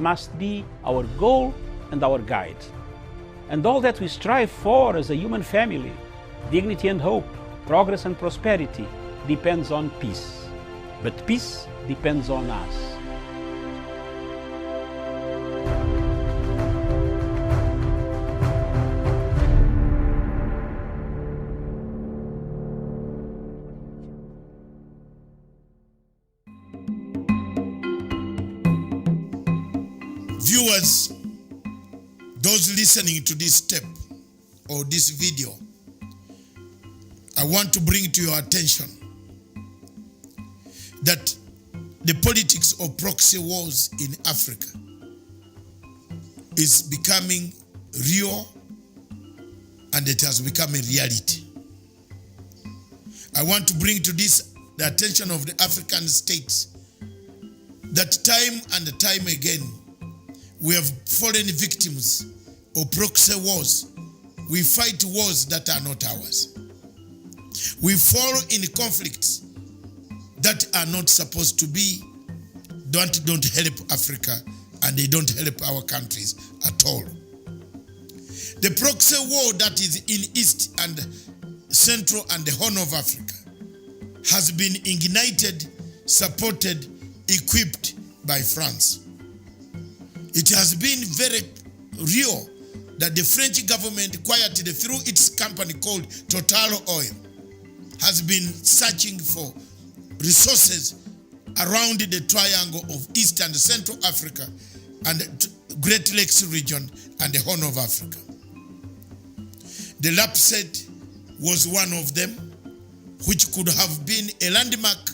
must be our goal and our guide. And all that we strive for as a human family, dignity and hope, progress and prosperity, depends on peace. But peace depends on us. Viewers, those listening to this tape or this video, I want to bring to your attention that the politics of proxy wars in Africa is becoming real, and it has become a reality. I want to bring to the attention of the African states that time and time again we have fallen victims of proxy wars. We fight wars that are not ours. We fall in conflicts that are not supposed to be, don't help Africa, and they don't help our countries at all. The proxy war that is in East and Central and the Horn of Africa has been ignited, supported, equipped by France. It has been very real that the French government, quietly through its company called Total Oil, has been searching for resources around the triangle of East and Central Africa and the Great Lakes region and the Horn of Africa. The LAPSET was one of them, which could have been a landmark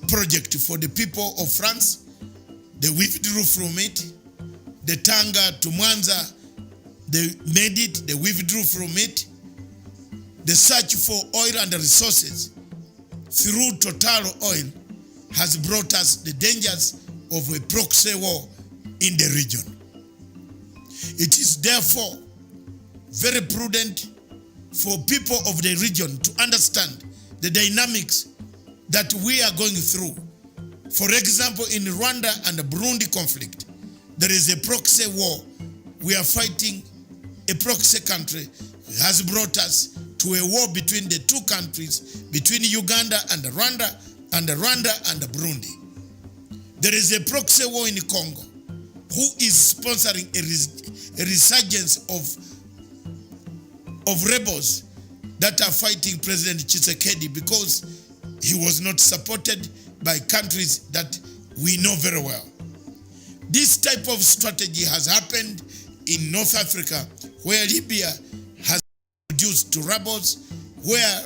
project for the people of France. They withdrew from it. The Tanga to Mwanza, they made it, they withdrew from it. The search for oil and resources through Total Oil has brought us the dangers of a proxy war in the region. It is therefore very prudent for people of the region to understand the dynamics that we are going through. For example, in Rwanda and the Burundi conflict, there is a proxy war. We are fighting a proxy country. It has brought us to a war between the two countries, between Uganda and Rwanda and Burundi. There is a proxy war in Congo who is sponsoring a resurgence of rebels that are fighting President Tshisekedi because he was not supported by countries that we know very well. This type of strategy has happened in North Africa, where Libya has reduced to rebels, where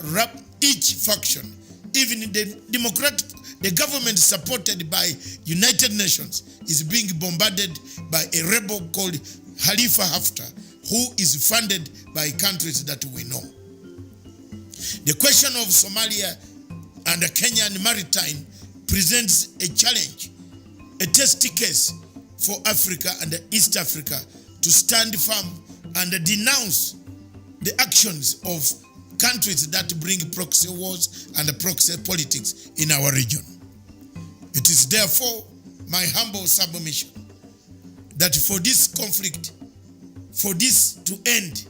each faction, even the government supported by United Nations, is being bombarded by a rebel called Khalifa Haftar, who is funded by countries that we know. The question of Somalia and the Kenyan maritime presents a challenge, a test case for Africa and East Africa to stand firm and denounce the actions of countries that bring proxy wars and proxy politics in our region. It is therefore my humble submission that for this conflict, for this to end,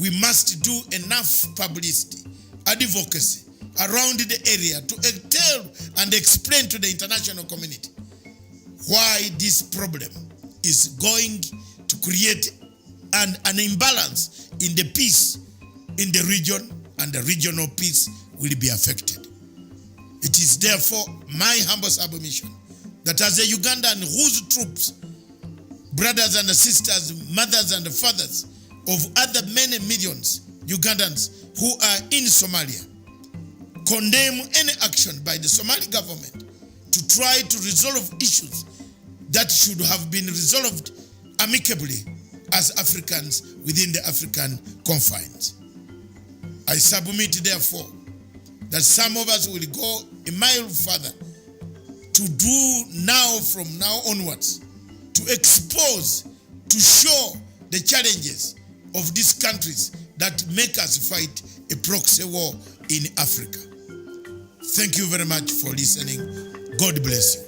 we must do enough publicity, advocacy around the area to tell and explain to the international community why this problem is going to create an imbalance in the peace in the region, and the regional peace will be affected. It is therefore my humble submission that as a Ugandan whose troops, brothers and sisters, mothers and fathers of other many millions Ugandans who are in Somalia, condemn any action by the Somali government to try to resolve issues that should have been resolved amicably as Africans within the African confines. I submit, therefore, that some of us will go a mile further to do now, from now onwards, to expose, to show the challenges of these countries that make us fight a proxy war in Africa. Thank you very much for listening. God bless you.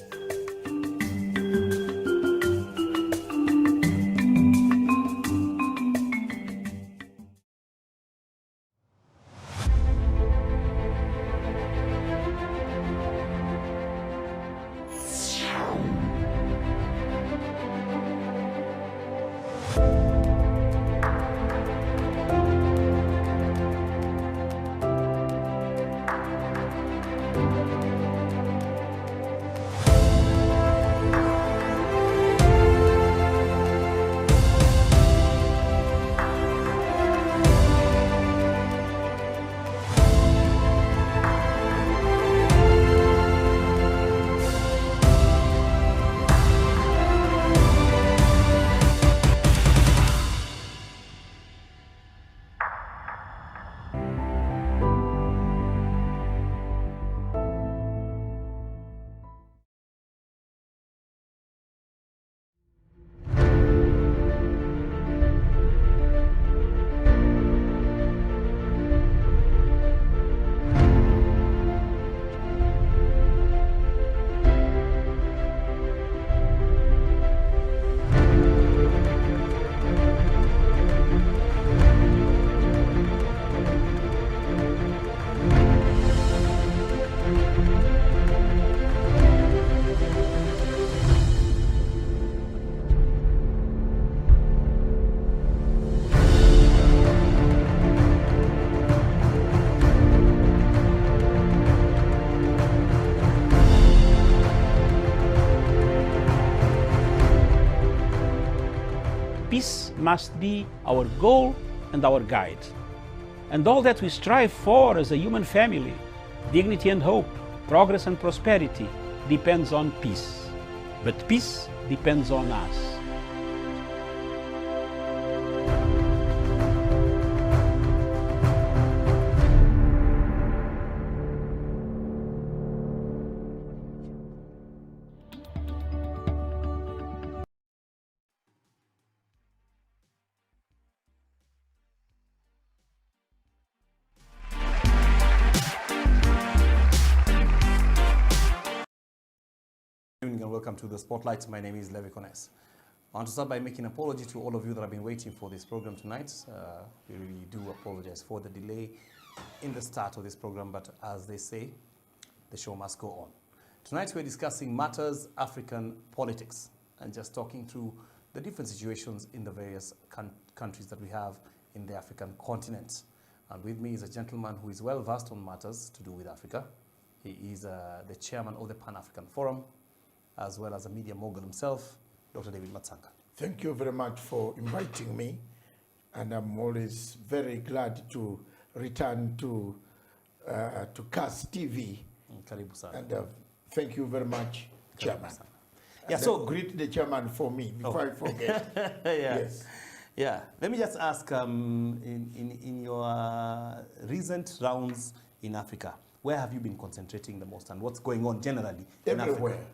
must be our goal and our guide. And all that we strive for as a human family, dignity and hope, progress and prosperity, depends on peace. But peace depends on us. Good evening and welcome to the Spotlight. My name is Levi Kones. I want to start by making an apology to all of you that have been waiting for this program tonight. We really do apologize for the delay in the start of this program, but as they say, the show must go on. Tonight we're discussing matters African politics and just talking through the different situations in the various countries that we have in the African continent. And with me is a gentleman who is well versed on matters to do with Africa. He is the chairman of the Pan-African Forum, as well as a media mogul himself, Dr. David Matsanga. Thank you very much for inviting me, and I'm always very glad to return to CAS TV. Karibu sana. And thank you very much, Chairman. Yeah, so greet the Chairman for me before I forget. Yeah. Yes. Yeah. Let me just ask, in your recent rounds in Africa, where have you been concentrating the most, and what's going on generally in Everywhere. Africa?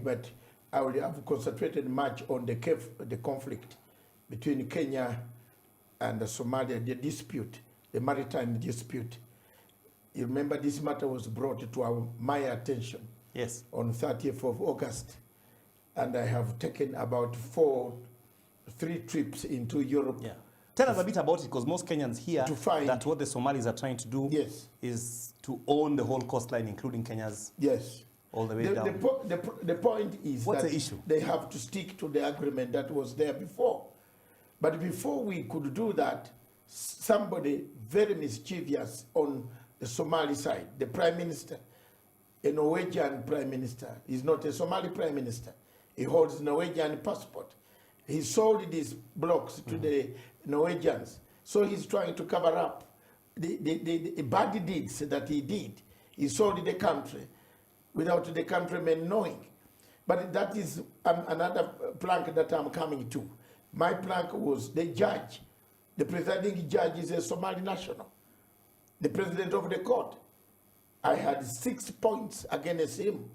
But I would have concentrated much on the conflict between Kenya and Somalia, the dispute, the maritime dispute. You remember this matter was brought to my attention. Yes. On 30th of August. And I have taken about 3 trips into Europe. Yeah. Tell us a bit about it, because most Kenyans hear that what the Somalis are trying to do is to own the whole coastline, including Kenya's. Yes. All the way down. The point is what's that the issue? They have to stick to the agreement that was there before. But before we could do that, somebody very mischievous on the Somali side, the Prime Minister, a Norwegian Prime Minister, is not a Somali Prime Minister. He holds a Norwegian passport. He sold these blocks to the Norwegians. So he's trying to cover up the bad deeds that he did. He sold the country without the countrymen knowing. But that is another plank that I'm coming to. My plank was the judge. The presiding judge is a Somali national. The president of the court. I had 6 points against him.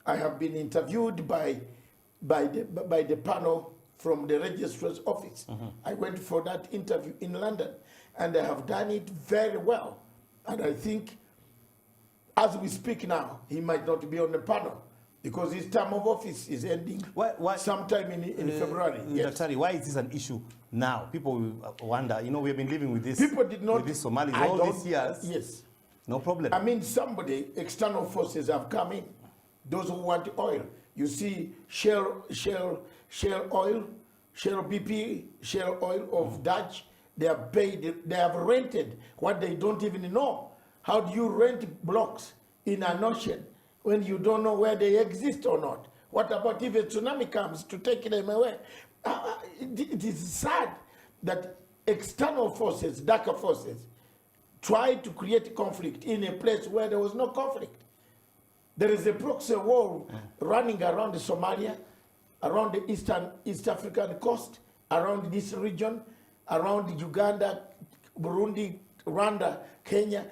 I have been interviewed by the panel from the registrar's office. I went for that interview in London, and I have done it very well. And I think, as we speak now, he might not be on the panel because his term of office is ending sometime in February. Yes. Why is this an issue now? People will wonder. You know, we've been living with this. People did not. With these Somalis all these years. Yes. No problem. I mean, external forces have come in. Those who want oil. You see, Shell oil, Shell BP, Shell oil of Dutch. They have paid. They have rented what they don't even know. How do you rent blocks in an ocean when you don't know where they exist or not? What about if a tsunami comes to take them away? It is sad that external forces, darker forces, try to create conflict in a place where there was no conflict. There is a proxy war running around Somalia, around the East African coast, around this region, around Uganda, Burundi, Rwanda, Kenya,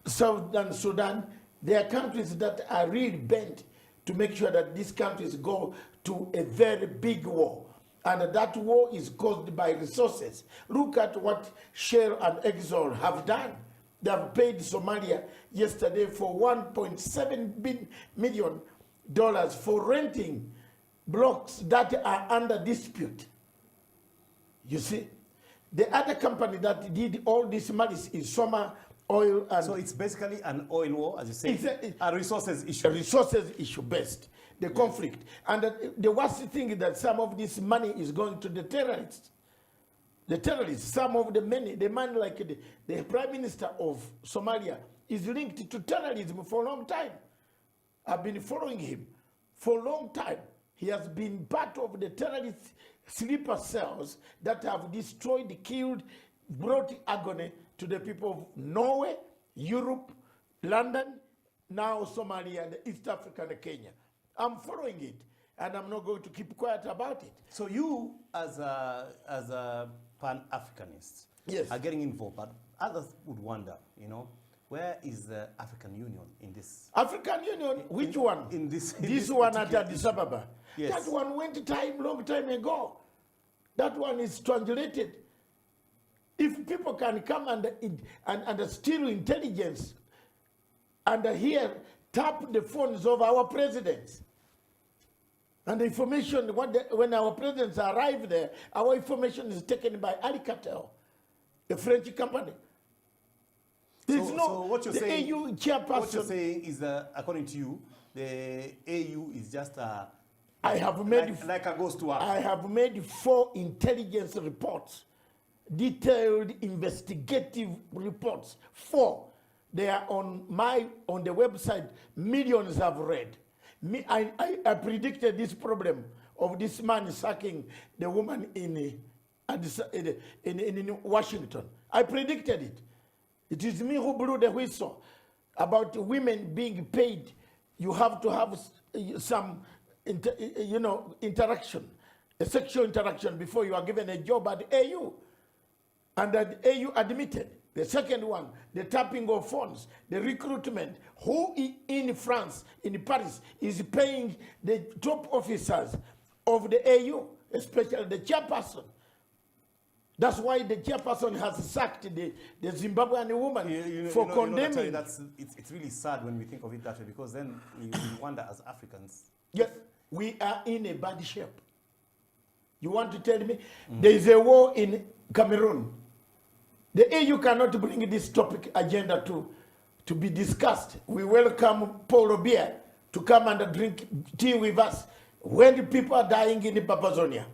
Southern Sudan. There are countries that are really bent to make sure that these countries go to a very big war. And that war is caused by resources. Look at what Shell and Exxon have done. They have paid Somalia yesterday for $1.7 million for renting blocks that are under dispute. You see, the other company that did all this malice is Soma Oil. And so it's basically an oil war, as you say, it's a resources issue. A resources issue based, the conflict. And the worst thing is that some of this money is going to the terrorists. The terrorists, some of the money like the Prime Minister of Somalia is linked to terrorism for a long time. I've been following him for a long time. He has been part of the terrorist sleeper cells that have destroyed, killed, brought agony to the people of Norway, Europe, London, now Somalia, and East Africa and Kenya. I'm following it, and I'm not going to keep quiet about it. So you, as a Pan-Africanist, Yes. are getting involved, but others would wonder, you know, where is the African Union in this? African Union, which one? In this one at particular Addis issue. Ababa. Yes. That one went long time ago. That one is translated. If people can come and steal intelligence and here tap the phones of our presidents, and the information, when our presidents arrive there, our information is taken by Alcatel, a French company. So what you're saying, AU chairperson. What you're saying is that, according to you, the AU is just I have made like a ghost to us. I have made 4 intelligence reports, detailed investigative reports. 4. They are on the website. Millions have read. I predicted this problem of this man sacking the woman in Washington. I predicted it. It is me who blew the whistle about women being paid. You have to have some, interaction, a sexual interaction before you are given a job at AU. And that AU admitted. The second one, the tapping of phones, the recruitment. Who in France, in Paris, is paying the top officers of the AU, especially the chairperson? That's why the chairperson has sacked the Zimbabwean woman for condemning. It's really sad when we think of it that way, because then we wonder as Africans. Yes, we are in a bad shape. You want to tell me? There is a war in Cameroon. The AU cannot bring this topic agenda to be discussed. We welcome Paul Obier to come and drink tea with us when people are dying in Papazonia.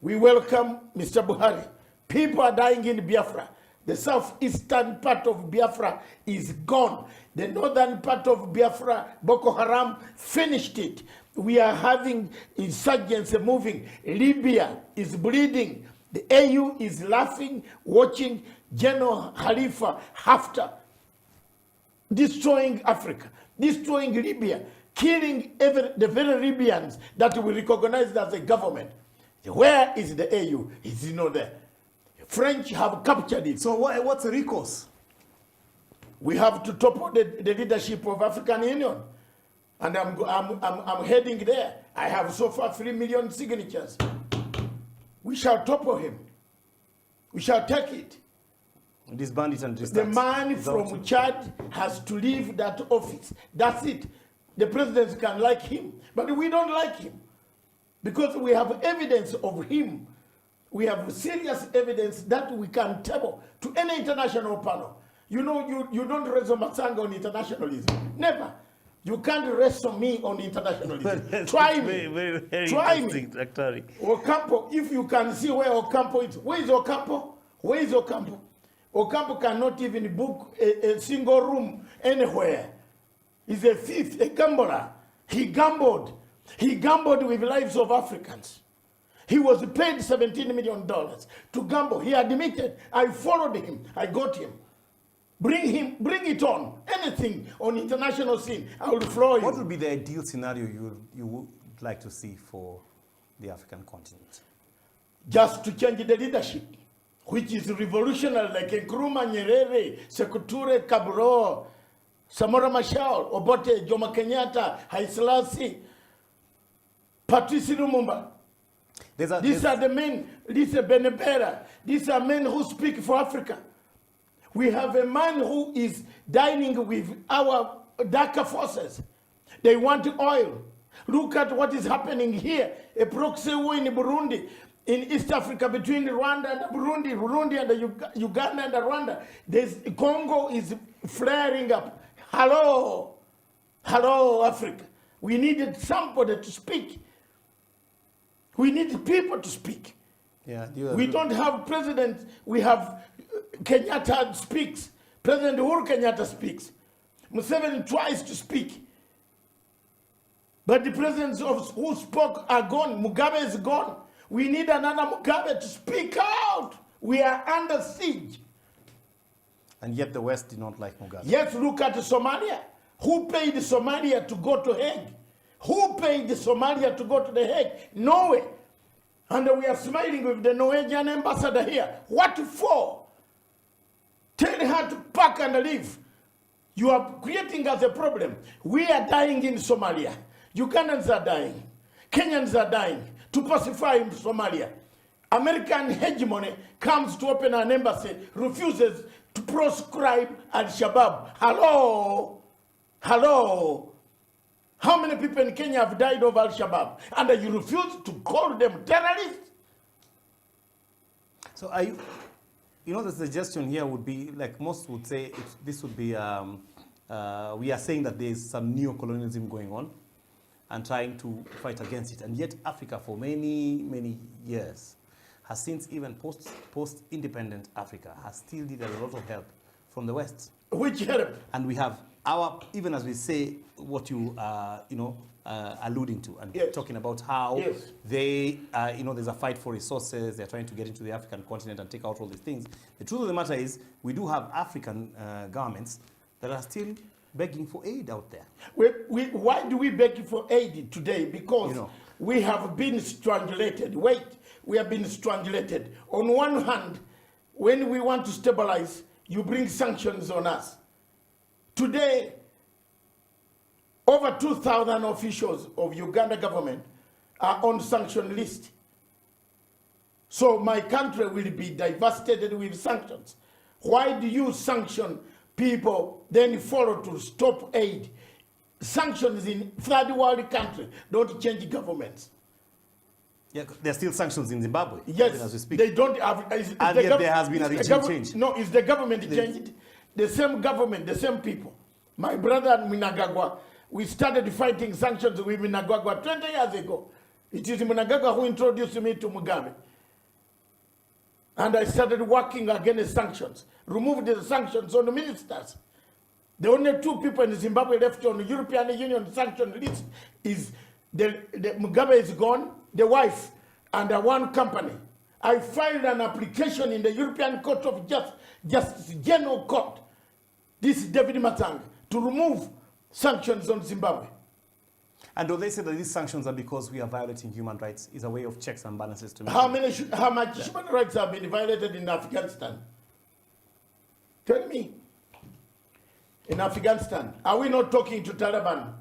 We welcome Mr. Buhari. People are dying in Biafra. The southeastern part of Biafra is gone. The northern part of Biafra, Boko Haram, finished it. We are having insurgents moving. Libya is bleeding. The AU is laughing, watching General Khalifa Haftar destroying Africa, destroying Libya, killing the very Libyans that we recognize as a government. Where is the AU? Is it not there? French have captured it. So what's the recourse? We have to topple the leadership of African Union. And I'm heading there. I have so far 3 million signatures. We shall topple him. We shall take it. Disband it and The man from Chad has to leave that office. That's it. The president can like him, but we don't like him because we have evidence of him. We have serious evidence that we can table to any international panel. You know, you don't wrestle Matsanga on internationalism. Never. You can't wrestle me on internationalism. Try me. Very Try interesting, me. actually. Ocampo, if you can see where Ocampo is. Where is Ocampo? Where is Ocampo? Ocampo cannot even book a single room anywhere. He's a thief, a gambler. He gambled. He gambled with lives of Africans. He was paid $17 million to gamble. He admitted. I followed him. I got him. Bring it on. Anything on international scene, I will floor you. What would be the ideal scenario you would like to see for the African continent? Just to change the leadership, which is revolutionary, like Nkrumah, Nyerere, Sekou Touré, Kaburo, Samora Machel, Obote, Jomo Kenyatta, Haile Selassie, Patrice Lumumba. These are the men, Lisa Benebera. These are men who speak for Africa. We have a man who is dining with our darker forces. They want oil. Look at what is happening here. A proxy war in Burundi, in East Africa, between Rwanda and Burundi, Burundi and Uganda and Rwanda. Congo is flaring up. Hello, Africa. We needed somebody to speak. We need people to speak. Yeah, we don't have president. We have Kenyatta speaks. President Uhuru Kenyatta speaks. Museveni tries to speak. But the presidents who spoke are gone. Mugabe is gone. We need another Mugabe to speak out. We are under siege. And yet the West did not like Mugabe. Yes, look at Somalia. Who paid Somalia to go to Hague? Who paid Somalia to go to the Hague? Norway. And we are smiling with the Norwegian ambassador here. What for? Tell her to pack and leave. You are creating us a problem. We are dying in Somalia. Ugandans are dying. Kenyans are dying to pacify in Somalia. American hegemony comes to open an embassy, refuses to proscribe Al-Shabaab. Hello? Hello? How many people in Kenya have died of Al-Shabaab? And you refuse to call them terrorists? So are you, the suggestion here would be, like most would say, this would be, we are saying that there is some neo-colonialism going on and trying to fight against it. And yet Africa for many, many years has since even post-independent Africa has still needed a lot of help from the West. Which help? And we have even as we say what you alluding to and yes. talking about how yes. they, there's a fight for resources, they're trying to get into the African continent and take out all these things. The truth of the matter is we do have African governments that are still begging for aid out there. Why do we beg for aid today? Because we have been strangulated. We have been strangulated. On one hand, when we want to stabilize, you bring sanctions on us. Today, over 2,000 officials of Uganda government are on sanction list. So my country will be devastated with sanctions. Why do you sanction people, then follow to stop aid? Sanctions in third world countries don't change governments. Yeah, there are still sanctions in Zimbabwe. Yes, as we speak. they don't have. And yet there has been a regime change. No, is the government changed? The same government, the same people. My brother Mnangagwa, we started fighting sanctions with Mnangagwa 20 years ago. It is Mnangagwa who introduced me to Mugabe. And I started working against sanctions. Removed the sanctions on the ministers. The only two people in Zimbabwe left on the European Union sanction list is the Mugabe is gone, the wife, and one company. I filed an application in the European Court of Justice, General Court, this is David Matang, to remove sanctions on Zimbabwe. And do they say that these sanctions are because we are violating human rights? Is a way of checks and balances to make how much human rights have been violated in Afghanistan? Tell me. In Afghanistan, are we not talking to Taliban?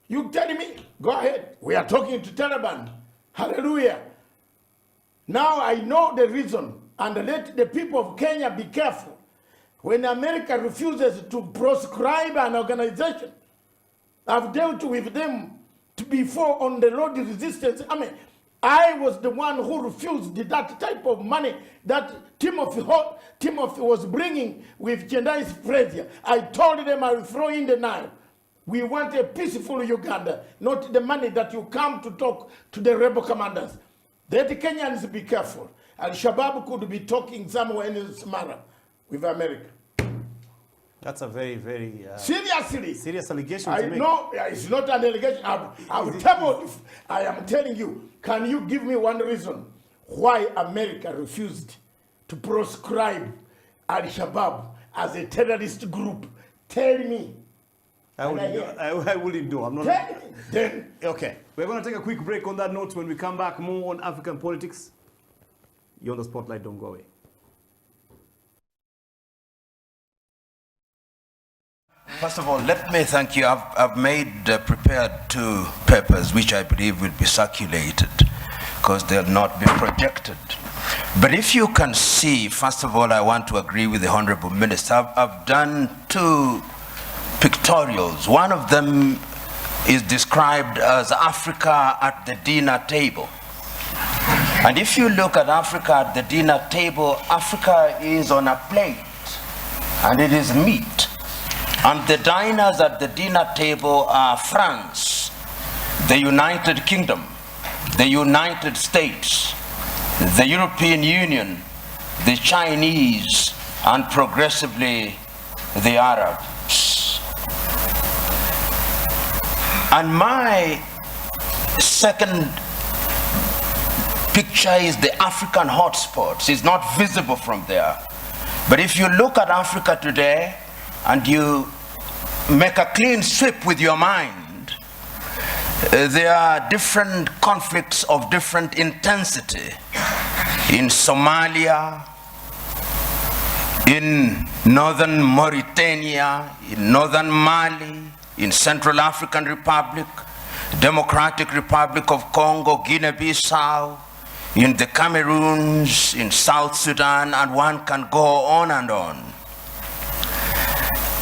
You tell me, go ahead. We are talking to Taliban. Hallelujah. Now I know the reason, and let the people of Kenya be careful. When America refuses to proscribe an organization, I've dealt with them before on the road resistance. I was the one who refused that type of money that Timothy was bringing with Chendai's Frazier. I told them I will throw in the Nile. We want a peaceful Uganda, not the money that you come to talk to the rebel commanders. Let the Kenyans be careful. Al-Shabaab could be talking somewhere in Samara with America. That's a very, very serious allegation to make. No, it's not an allegation. I am telling you, can you give me one reason why America refused to proscribe Al-Shabaab as a terrorist group? Tell me. I wouldn't do. I'm not. Tell me. Then. Okay, we're going to take a quick break on that note. When we come back, more on African politics. You're on the spotlight. Don't go away. First of all, let me thank you. I've prepared 2 papers which I believe will be circulated because they'll not be projected. But if you can see, first of all, I want to agree with the Honorable Minister. I've done 2 pictorials. One of them is described as Africa at the dinner table. And if you look at Africa at the dinner table, Africa is on a plate and it is meat. And the diners at the dinner table are France, the United Kingdom, the United States, the European Union, the Chinese, and progressively the Arabs. And my second picture is the African hotspots. It's not visible from there. But if you look at Africa today and you make a clean sweep with your mind, there are different conflicts of different intensity in Somalia, in northern Mauritania, in northern Mali, in Central African Republic, Democratic Republic of Congo, Guinea-Bissau, in the Cameroons, in South Sudan, and one can go on and on.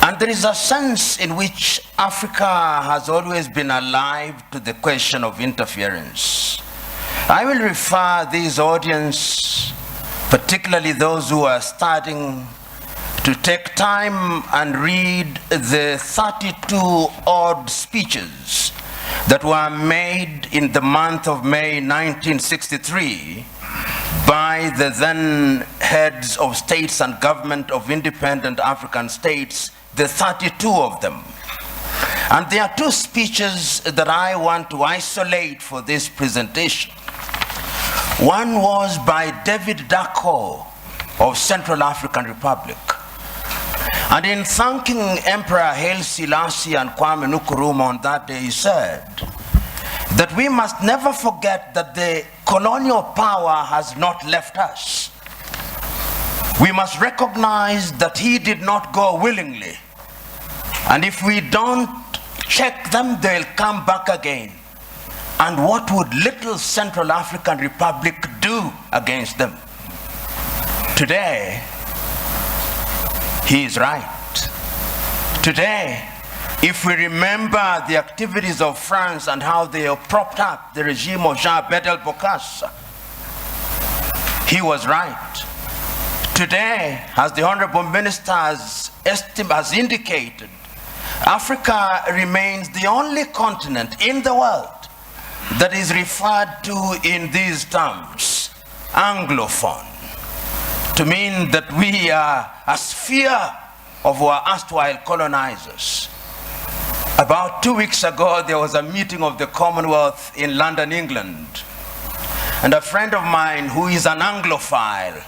And there is a sense in which Africa has always been alive to the question of interference. I will refer this audience, particularly those who are starting, to take time and read the 32 odd speeches that were made in the month of May 1963 by the then heads of states and government of independent African states, the 32 of them. And there are two speeches that I want to isolate for this presentation. One was by David Dacko of Central African Republic. And in thanking Emperor Haile Selassie and Kwame Nkrumah on that day, he said that we must never forget that the colonial power has not left us. We must recognize that he did not go willingly. And if we don't check them, they'll come back again. And what would little Central African Republic do against them? Today, he is right. Today, if we remember the activities of France and how they have propped up the regime of Jean Bedel Bokassa, he was right. Today, as the Honorable Minister has indicated, Africa remains the only continent in the world that is referred to in these terms, Anglophone, to mean that we are a sphere of our erstwhile colonizers. About 2 weeks ago, there was a meeting of the Commonwealth in London, England. And a friend of mine who is an Anglophile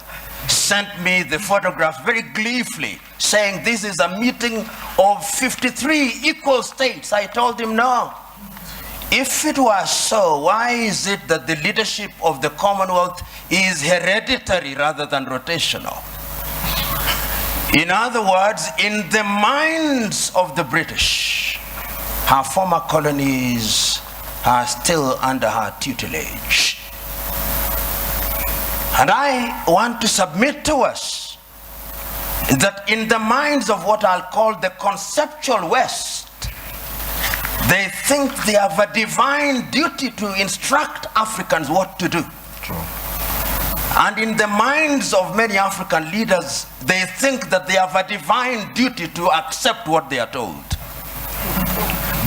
sent me the photograph very gleefully, saying this is a meeting of 53 equal states. I told him, no. If it was so, why is it that the leadership of the Commonwealth is hereditary rather than rotational? In other words, in the minds of the British, her former colonies are still under her tutelage. And I want to submit to us that in the minds of what I'll call the conceptual West, they think they have a divine duty to instruct Africans what to do. True. And in the minds of many African leaders, they think that they have a divine duty to accept what they are told.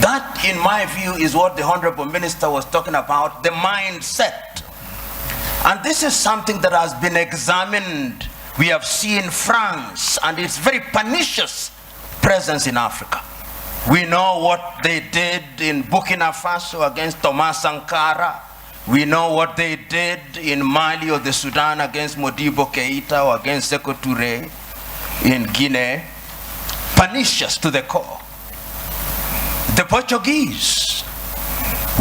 That, in my view, is what the Honorable Minister was talking about, the mindset. And this is something that has been examined. We have seen France and its very pernicious presence in Africa. We know what they did in Burkina Faso against Thomas Sankara. We know what they did in Mali or the Sudan against Modibo Keita or against Sekou Touré in Guinea. Pernicious to the core. The Portuguese,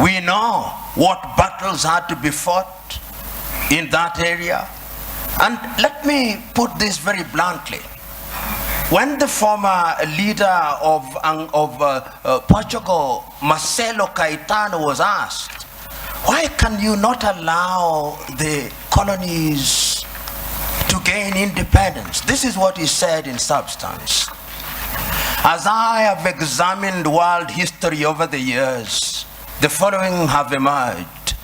we know what battles had to be fought in that area. And let me put this very bluntly. When the former leader of Portugal, Marcelo Caetano, was asked, why can you not allow the colonies to gain independence? This is what he said in substance. As I have examined world history over the years, the following have emerged.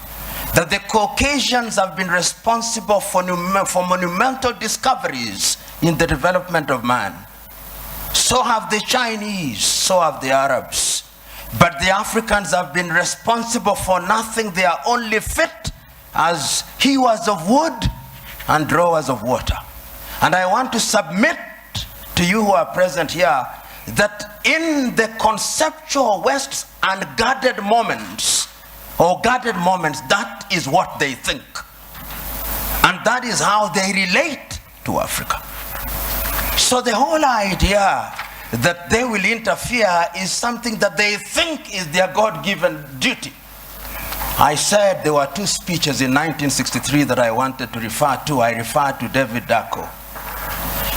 That the Caucasians have been responsible for monumental discoveries in the development of man. So have the Chinese, so have the Arabs. But the Africans have been responsible for nothing. They are only fit as hewers of wood and drawers of water. And I want to submit to you who are present here that in the conceptual West's unguarded moments, or guarded moments, that is what they think. And that is how they relate to Africa. So the whole idea that they will interfere is something that they think is their God-given duty. I said there were two speeches in 1963 that I wanted to refer to. I referred to David Dako.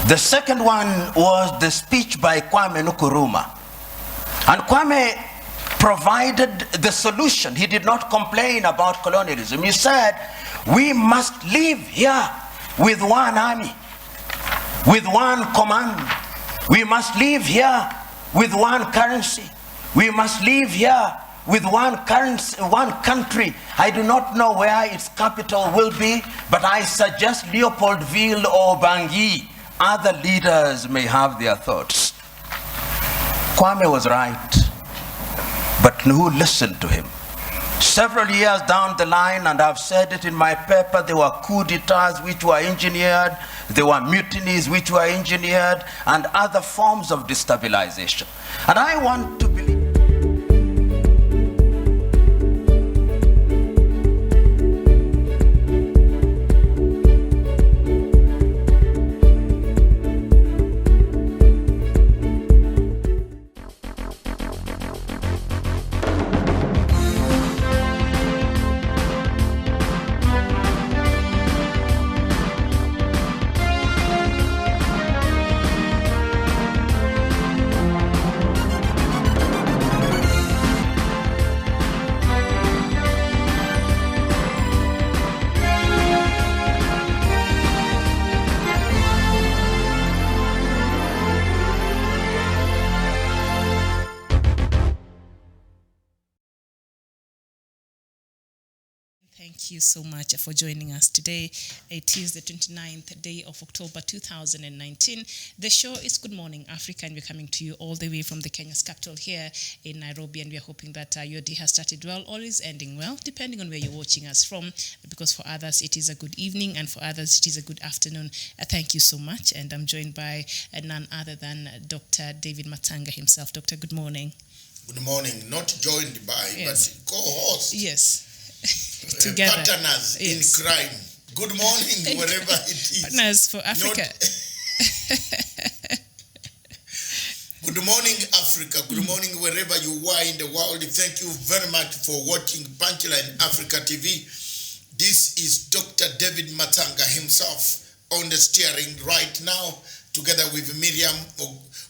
The second one was the speech by Kwame Nkrumah. And Kwame provided the solution. He did not complain about colonialism. He said, we must live here with one army, with one command. We must live here with one currency. We must live here with one currency, one country. I do not know where its capital will be, but I suggest Leopoldville or Bangui. Other leaders may have their thoughts. Kwame was right, but who listened to him? Several years down the line, and I've said it in my paper, there were coup d'etats which were engineered, there were mutinies which were engineered, and other forms of destabilization. And I want to believe. Thank you so much for joining us today. It is the 29th day of October 2019. The show is Good Morning Africa, and we're coming to you all the way from the Kenya's capital here in Nairobi, and we're hoping that your day has started well or is ending well, depending on where you're watching us from, because for others it is a good evening and for others it is a good afternoon. Thank you so much, and I'm joined by none other than Dr. David Matanga himself. Doctor, good morning. Good morning. Not joined by, Yes. but co-host. Yes. Together. Partners Yes. in crime. Good morning, wherever it is. Partners for Africa. Good morning, Africa. Good morning, wherever you are in the world. Thank you very much for watching Punchline Africa TV. This is Dr. David Matanga himself on the steering right now, together with Miriam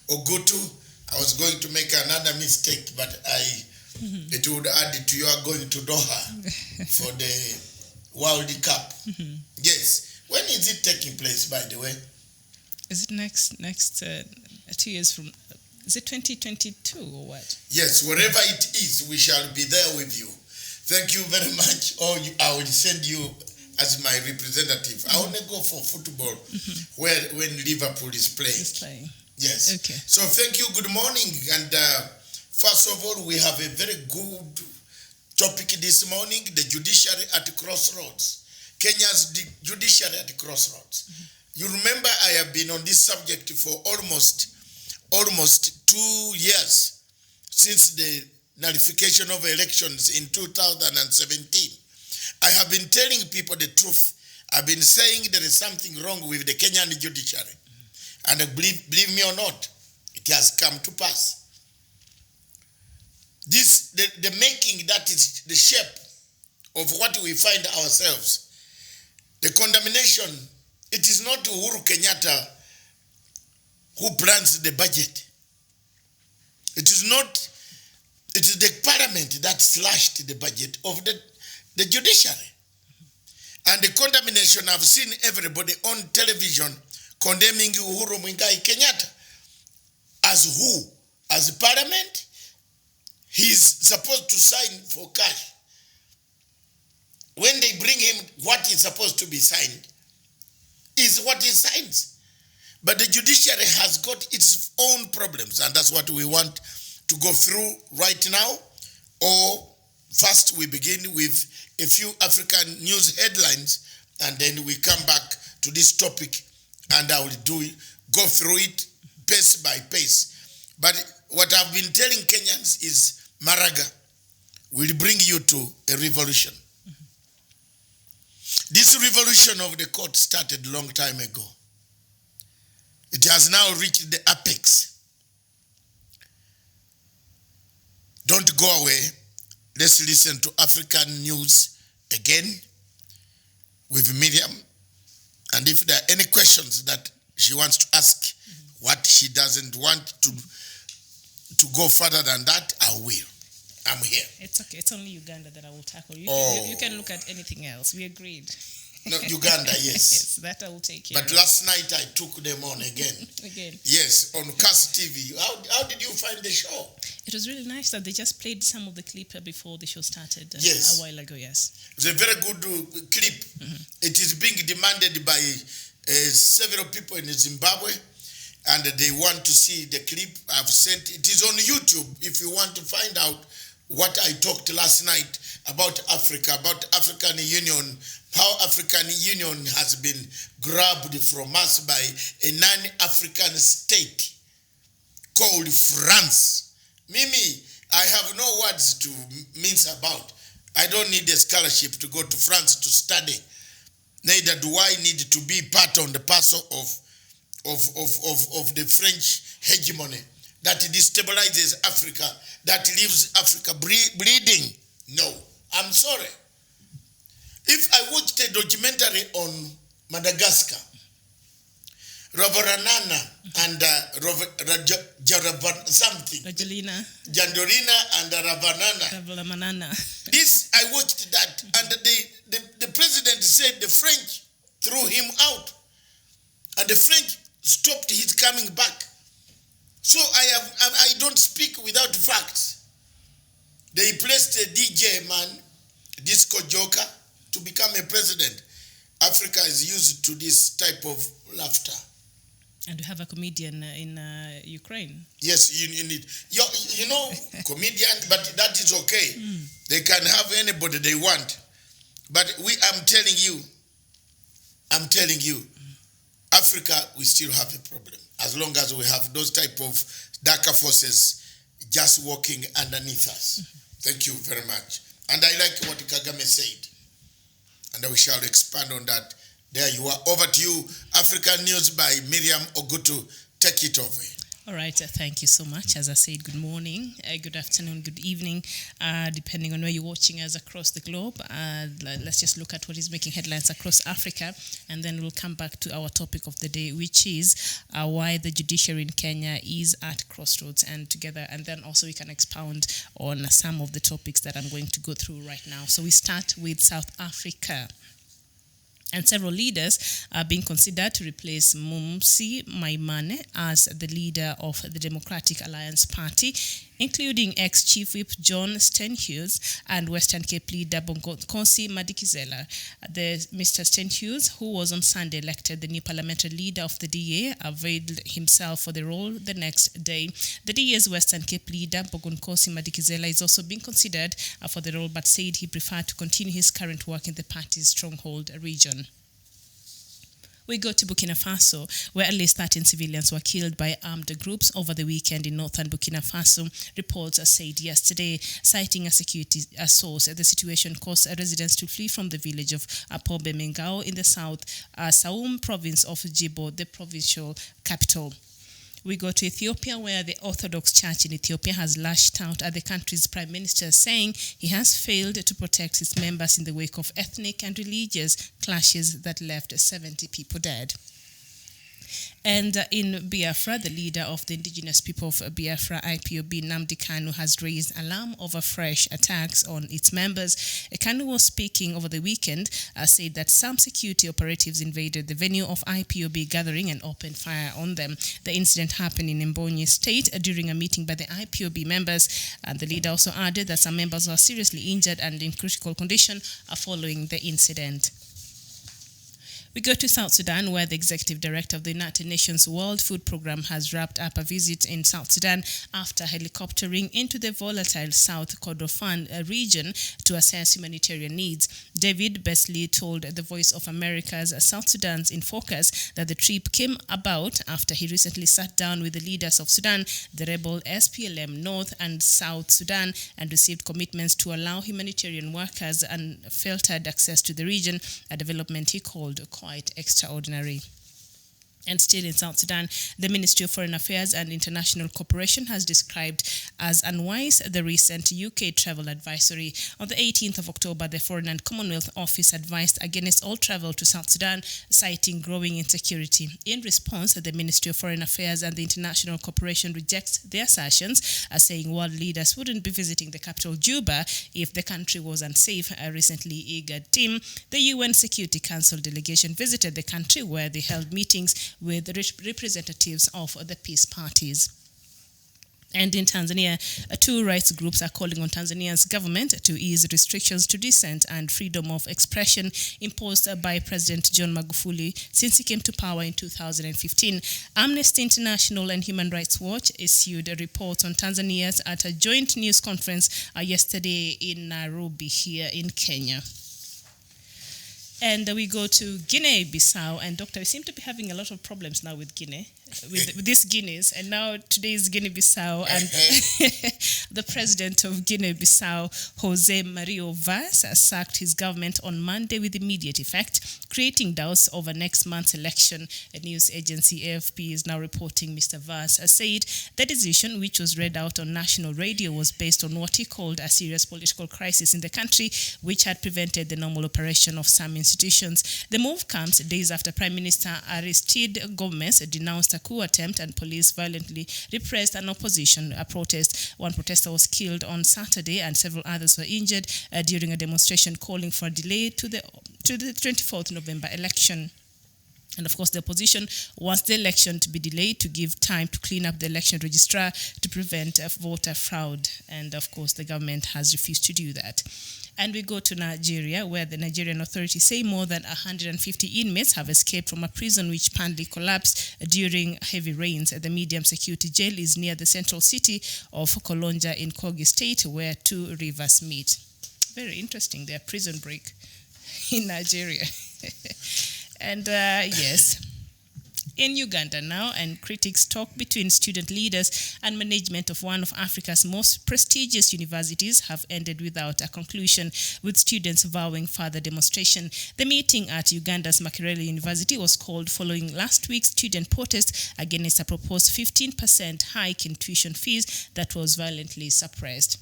Ogutu. I was going to make another mistake, but it would add to your going to Doha for the World Cup. Yes. When is it taking place, by the way? Is it next 2 years from? Is it 2022 or what? Yes, wherever it is, we shall be there with you. Thank you very much. I will send you as my representative. I want to go for football when Liverpool is playing. It's playing. Yes. Okay. So thank you. Good morning. And first of all, we have a very good topic this morning, the judiciary at crossroads. Kenya's judiciary at crossroads. You remember I have been on this subject for almost 2 years since the nullification of elections in 2017. I have been telling people the truth. I've been saying there is something wrong with the Kenyan judiciary. And believe me or not, it has come to pass. The making that is the shape of what we find ourselves. The condemnation, it is not Uhuru Kenyatta who plans the budget. It is the parliament that slashed the budget of the judiciary. And the condemnation, I've seen everybody on television condemning Uhuru Kenyatta. As who? As parliament? He's supposed to sign for cash. When they bring him what is supposed to be signed, is what he signs. But the judiciary has got its own problems, and that's what we want to go through right now. Or first we begin with a few African news headlines, and then we come back to this topic, and I will go through it pace by pace. But what I've been telling Kenyans is Maraga will bring you to a revolution. This revolution of the court started a long time ago. It has now reached the apex. Don't go away. Let's listen to African news again with Miriam. And if there are any questions that she wants to ask, what she doesn't want to go further than that, I will. I'm here. It's okay. It's only Uganda that I will tackle. You can look at anything else. We agreed. No, Uganda, yes. Yes, that I will take care But of. last night I took them on again. Again. Yes, on CAS TV. How did you find the show? It was really nice that they just played some of the clip before the show started Yes. a while ago, yes. It's a very good clip. It is being demanded by several people in Zimbabwe, and they want to see the clip. I've sent it. Is on YouTube if you want to find out what I talked last night about Africa, about African Union, how African Union has been grabbed from us by a non-African state called France. Mimi, I have no words to mince about. I don't need a scholarship to go to France to study. Neither do I need to be part on the parcel of the French hegemony that destabilizes Africa, that leaves Africa bleeding. No, I'm sorry. If I watched a documentary on Madagascar, Ravaranana and Rajalina. Jandorina and Ravanana. This, I watched that, and the president said the French threw him out, and the French stopped his coming back. So I don't speak without facts. They placed a DJ man, disco joker, to become a president. Africa is used to this type of laughter. And we have a comedian in Ukraine. Yes, you need, you know, comedian, but that is okay. They can have anybody they want. But I'm telling you, Africa, we still have a problem. As long as we have those type of darker forces just walking underneath us. Thank you very much. And I like what Kagame said. And we shall expand on that. There you are. Over to you. African News by Miriam Ogutu. Take it over. All right, thank you so much. As I said, good morning, good afternoon, good evening, depending on where you're watching us across the globe. Let's just look at what is making headlines across Africa, and then we'll come back to our topic of the day, which is why the judiciary in Kenya is at crossroads, and then also we can expound on some of the topics that I'm going to go through right now. So we start with South Africa. And several leaders are being considered to replace Mumsi Maimane as the leader of the Democratic Alliance Party, including ex-Chief Whip John Stenhuis and Western Cape leader Bongokosi Madikizela. Mr. Stenhuis, who was on Sunday elected the new parliamentary leader of the DA, availed himself for the role the next day. The DA's Western Cape leader Bongokosi Madikizela is also being considered for the role, but said he preferred to continue his current work in the party's stronghold region. We go to Burkina Faso, where at least 13 civilians were killed by armed groups over the weekend in northern Burkina Faso, reports said yesterday. Citing a security source, the situation caused residents to flee from the village of Apobe Mengao in the south Saum province of Djibo, the provincial capital. We go to Ethiopia, where the Orthodox Church in Ethiopia has lashed out at the country's prime minister, saying he has failed to protect its members in the wake of ethnic and religious clashes that left 70 people dead. And in Biafra, the leader of the indigenous people of Biafra, IPOB, Nnamdi Kanu, has raised alarm over fresh attacks on its members. Kanu was speaking over the weekend, said that some security operatives invaded the venue of IPOB gathering and opened fire on them. The incident happened in Mbonyi State during a meeting by the IPOB members. And the leader also added that some members were seriously injured and in critical condition following the incident. We go to South Sudan, where the executive director of the United Nations World Food Programme has wrapped up a visit in South Sudan after helicoptering into the volatile South Kordofan region to assess humanitarian needs. David Beasley told The Voice of America's South Sudan's In Focus that the trip came about after he recently sat down with the leaders of Sudan, the rebel SPLM North and South Sudan, and received commitments to allow humanitarian workers unfiltered access to the region, a development he called quite extraordinary. And still in South Sudan, the Ministry of Foreign Affairs and International Cooperation has described as unwise the recent UK travel advisory. On the 18th of October, the Foreign and Commonwealth Office advised against all travel to South Sudan, citing growing insecurity. In response, the Ministry of Foreign Affairs and the International Cooperation rejects the assertions, saying world leaders wouldn't be visiting the capital Juba if the country was unsafe. A recently IGAD team, the UN Security Council delegation, visited the country where they held meetings with representatives of the peace parties. And in Tanzania, two rights groups are calling on Tanzania's government to ease restrictions to dissent and freedom of expression imposed by President John Magufuli since he came to power in 2015. Amnesty International and Human Rights Watch issued a report on Tanzania's at a joint news conference yesterday in Nairobi here in Kenya. And we go to Guinea-Bissau, and Doctor, we seem to be having a lot of problems now with Guinea, with these Guineas, and now today is Guinea-Bissau, and the president of Guinea-Bissau, Jose Mario Vaz, sacked his government on Monday with immediate effect, creating doubts over next month's election. A news agency, AFP, is now reporting Mr. Vaz said the decision, which was read out on national radio, was based on what he called a serious political crisis in the country, which had prevented the normal operation of some institutions. The move comes days after Prime Minister Aristide Gomes denounced a coup attempt and police violently repressed an opposition protest. One protester was killed on Saturday and several others were injured during a demonstration calling for a delay to the 24th November election. And of course, the opposition wants the election to be delayed to give time to clean up the election registrar to prevent voter fraud. And of course, the government has refused to do that. And we go to Nigeria, where the Nigerian authorities say more than 150 inmates have escaped from a prison which apparently collapsed during heavy rains. The medium security jail is near the central city of Kolonja in Kogi State, where two rivers meet. Very interesting, their prison break in Nigeria. And yes. In Uganda now, and critics talk between student leaders and management of one of Africa's most prestigious universities have ended without a conclusion, with students vowing further demonstration. The meeting at Uganda's Makerere University was called following last week's student protest against a proposed 15% hike in tuition fees that was violently suppressed.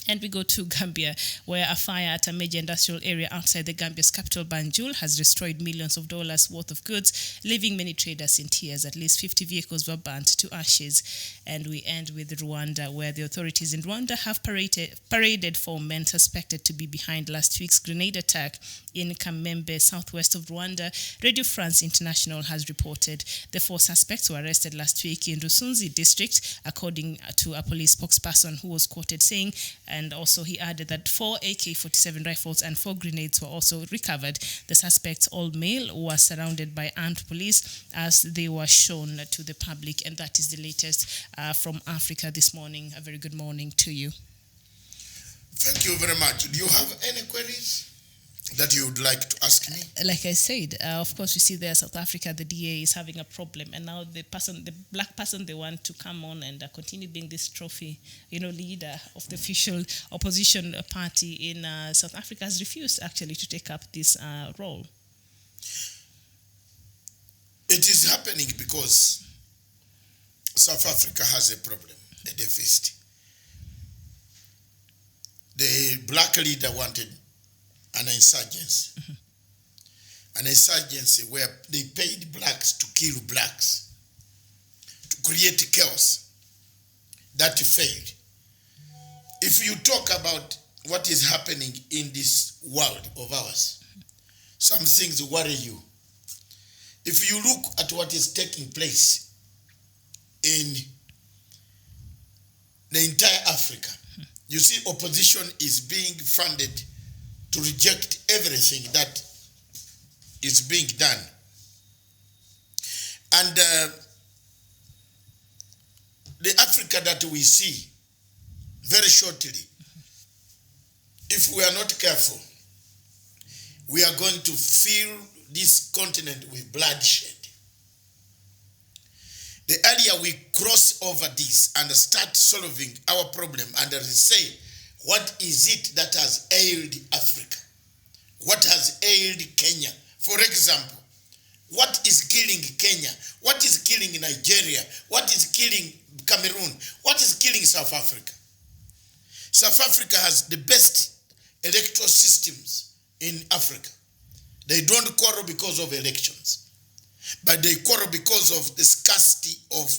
And we go to Gambia, where a fire at a major industrial area outside the Gambia's capital, Banjul, has destroyed millions of dollars worth of goods, leaving many traders in tears. At least 50 vehicles were burnt to ashes. And we end with Rwanda, where the authorities in Rwanda have paraded 4 men suspected to be behind last week's grenade attack in Kamembe, southwest of Rwanda. Radio France International has reported the 4 suspects were arrested last week in Rusunzi district, according to a police spokesperson who was quoted saying, and also he added that 4 AK-47 rifles and 4 grenades were also recovered. The suspects, all male, were surrounded by armed police as they were shown to the public. And that is the latest from Africa this morning. A very good morning to you. Thank you very much. Do you have any queries that you would like to ask me? Like I said, of course, we see there South Africa, the DA is having a problem, and now the black person they want to come on and continue being this trophy, leader of the official opposition party in South Africa has refused actually to take up this role. It is happening because South Africa has a problem, a deficit. The black leader wanted an insurgency. Mm-hmm. An insurgency where they paid blacks to kill blacks, to create chaos. That failed. If you talk about what is happening in this world of ours, some things worry you. If you look at what is taking place in the entire Africa, you see opposition is being funded to reject everything that is being done. And the Africa that we see very shortly, if we are not careful, we are going to fill this continent with bloodshed. The earlier we cross over this and start solving our problem and say, what is it that has ailed Africa? What has ailed Kenya? For example, what is killing Kenya? What is killing Nigeria? What is killing Cameroon? What is killing South Africa? South Africa has the best electoral systems in Africa. They don't quarrel because of elections, but they quarrel because of the scarcity of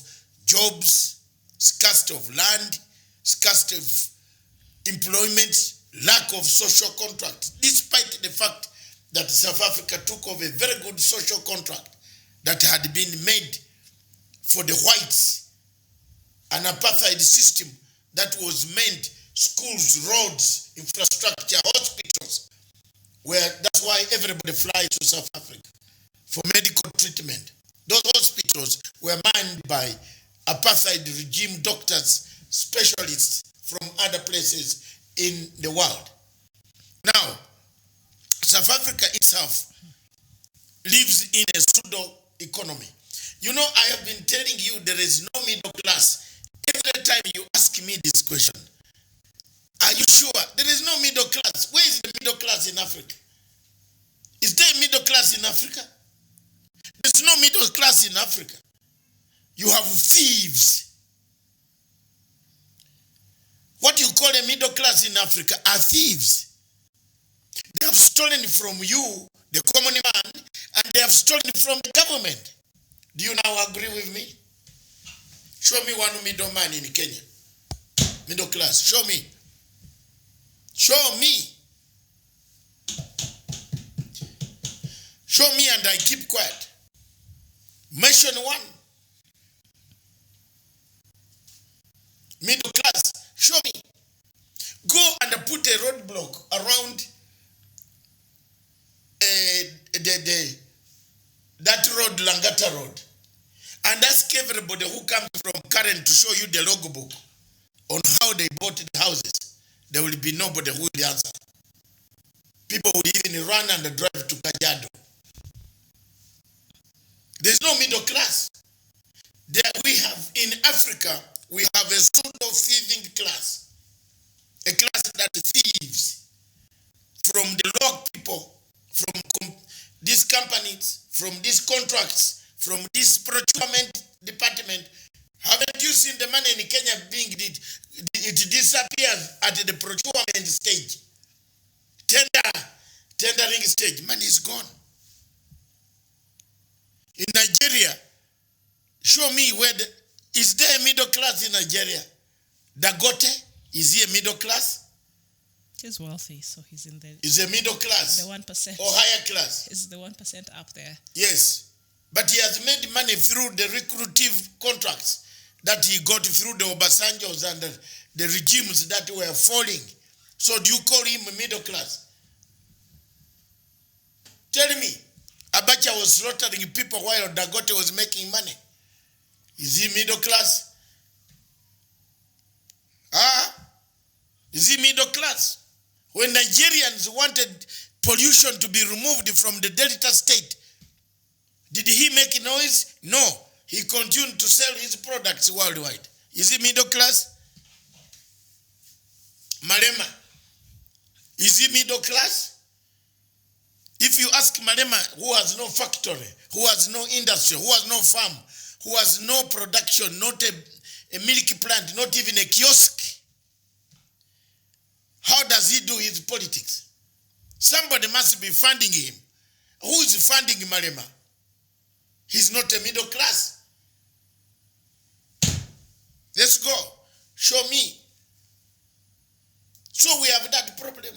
jobs, scarcity of land, scarcity of employment, lack of social contract, despite the fact that South Africa took over a very good social contract that had been made for the whites, an apartheid system that was meant schools, roads, infrastructure, hospitals, where that's why everybody flies to South Africa for medical treatment. Those hospitals were manned by apartheid regime doctors, specialists from other places in the world. Now, South Africa itself lives in a pseudo economy. You know, I have been telling you there is no middle class. Every time you ask me this question, are you sure? There is no middle class. Where is the middle class in Africa? Is there a middle class in Africa? There's no middle class in Africa. You have thieves. What you call a middle class in Africa are thieves. They have stolen from you, the common man, and they have stolen from the government. Do you now agree with me? Show me one middle man in Kenya. Middle class. Show me. Show me. Show me and I keep quiet. Mention one. Middle class. Show me. Go and put a roadblock around that road, Langata Road, and ask everybody who comes from Karen to show you the logbook on how they bought the houses. There will be nobody who will answer. People will even run and drive to Kajiado. There's no middle class. There we have in Africa, we have a pseudo thieving class, a class that thieves from the low people, from these companies, from these contracts, from this procurement department. Haven't you seen the money in Kenya being it disappears at the procurement stage? Tendering stage, money is gone. In Nigeria, show me is there a middle class in Nigeria? Dagote, is he a middle class? He's wealthy, so he's in the... He's a middle class. The 1%. Or higher class. He's the 1% up there. Yes. But he has made money through the recruitive contracts that he got through the Obasanjos and the regimes that were falling. So do you call him a middle class? Tell me, Abacha was slaughtering people while Dagote was making money. Is he middle class? Is he middle class? When Nigerians wanted pollution to be removed from the Delta State, did he make noise? No. He continued to sell his products worldwide. Is he middle class? Malema, is he middle class? If you ask Malema, who has no factory, who has no industry, who has no farm, who has no production, not a milk plant, not even a kiosk, how does he do his politics? Somebody must be funding him. Who is funding Malema? He's not a middle class. Let's go. Show me. So we have that problem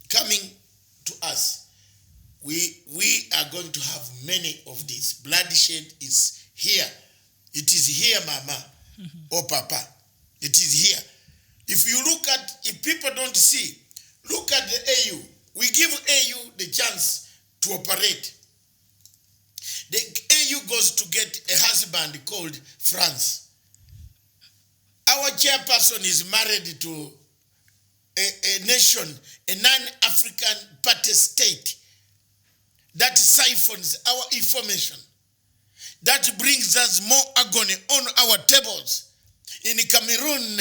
coming to us. We are going to have many of these. Bloodshed is here. It is here, Mama or Papa. It is here. If you look at, if people don't see, look at the AU. We give AU the chance to operate. The AU goes to get a husband called France. Our chairperson is married to a nation, a non-African party state that siphons our information, that brings us more agony on our tables. In Cameroon,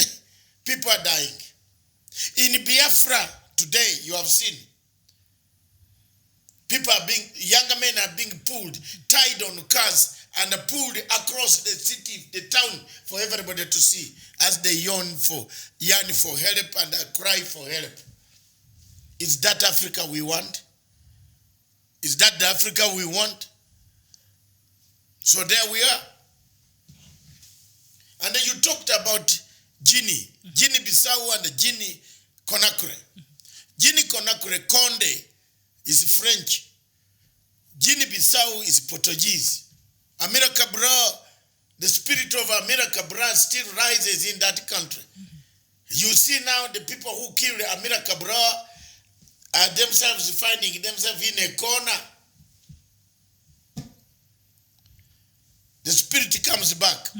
people are dying. In Biafra, today, you have seen, younger men are being pulled, tied on cars, and pulled across the city, the town, for everybody to see, as they yearn for help and cry for help. Is that Africa we want? Is that the Africa we want? So there we are. And then you talked about Guinea-Bissau and Guinea-Conakry. Guinea-Conakry, Conde is French. Guinea-Bissau is Portuguese. Amira Cabral, the spirit of Amira Cabral still rises in that country. You see now the people who killed Amira Cabral are themselves finding themselves in a corner. The spirit comes back.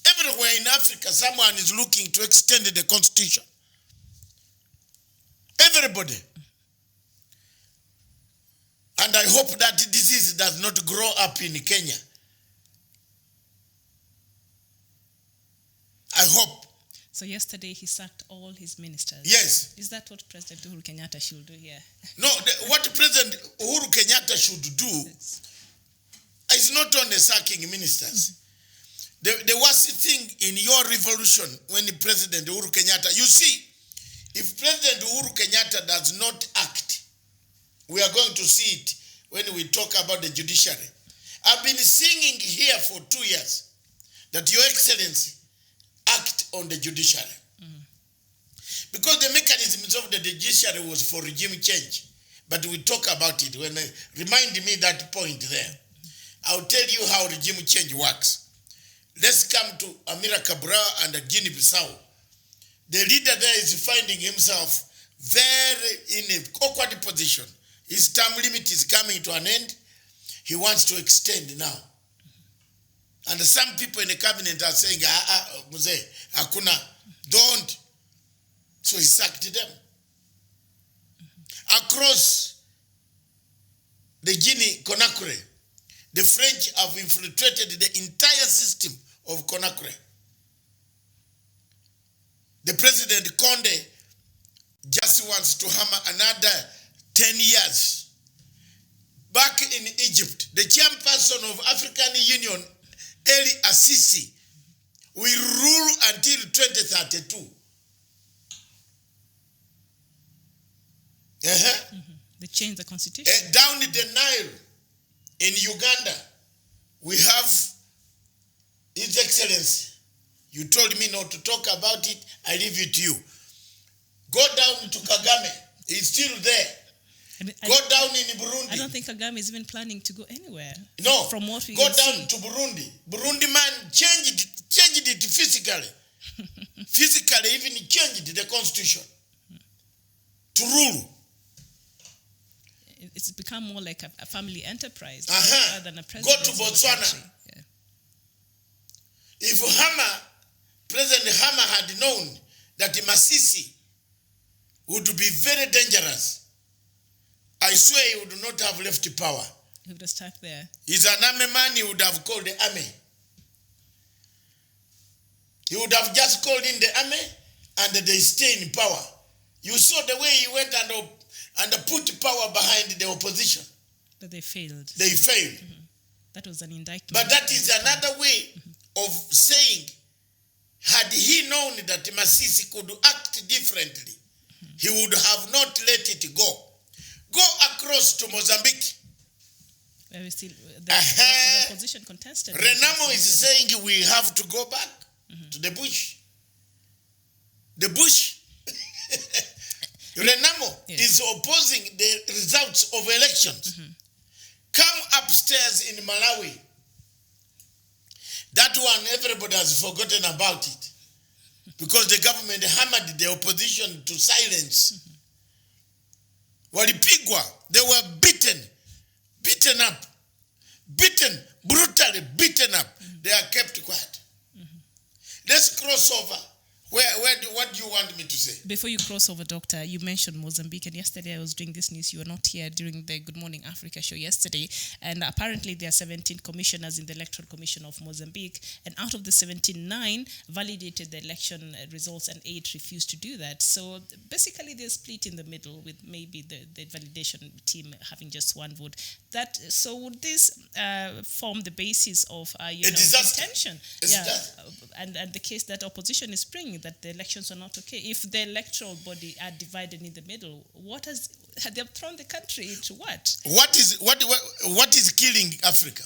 Everywhere in Africa, someone is looking to extend the constitution. Everybody. And I hope that disease does not grow up in Kenya. I hope. So yesterday he sacked all his ministers. Yes. Is that what President Uhuru Kenyatta should do here? No, what President Uhuru Kenyatta should do is not only sacking ministers. The worst thing in your revolution when President Uhuru Kenyatta, you see, if President Uhuru Kenyatta does not act, we are going to see it when we talk about the judiciary. I've been singing here for 2 years that Your Excellency act on the judiciary. Because the mechanisms of the judiciary was for regime change. But we talk about it. When remind me that point there. I'll tell you how regime change works. Let's come to Amira Cabral and Guinea-Bissau. The leader there is finding himself very in an awkward position. His term limit is coming to an end. He wants to extend now. And some people in the cabinet are saying, Mzee, hakuna, don't. So he sacked them. Across the Guinea-Conakry, the French have infiltrated the entire system of Conakry. The President Conde just wants to hammer another 10 years. Back in Egypt, the chairperson of African Union, Eli Assisi, will rule until 2032. They changed the constitution. Down the Nile, in Uganda, we have His Excellency. You told me not to talk about it, I leave it to you. Go down to Kagame, he's still there. Go down in Burundi. I don't think Kagame is even planning to go anywhere. No, from what we go can down see. to Burundi. Burundi man changed it physically. Physically, even he changed the constitution to rule. It's become more like a family enterprise rather than a Go president. to Botswana. Yeah. If President Hammer had known that Masisi would be very dangerous, I swear he would not have left power. He would have stuck there. He's an army man, he would have called the army. He would have just called in the army and they stay in power. You saw the way he went and put power behind the opposition. But they failed. They failed. That was an indictment. But that is another way of saying, had he known that Masisi could act differently, he would have not let it go. Go across to Mozambique. Where we still, the opposition contested. Renamo is saying we have to go back to the bush. The bush. Renamo is opposing the results of elections. Come upstairs in Malawi. That one, everybody has forgotten about it. Because the government hammered the opposition to silence. Walipigwa, they were beaten beaten up, brutally beaten up, they are kept quiet. Let's cross over. What do you want me to say? Before you cross over, Doctor, you mentioned Mozambique, and yesterday I was doing this news. You were not here during the Good Morning Africa show yesterday, and apparently there are 17 commissioners in the Electoral Commission of Mozambique, and out of the 17, 9 validated the election results, and 8 refused to do that. So basically, they're split in the middle, with maybe the validation team having just 1 vote. So would this form the basis of contention? And the case that opposition is bringing, that the elections are not okay. If the electoral body are divided in the middle, they have thrown the country into what? What is killing Africa?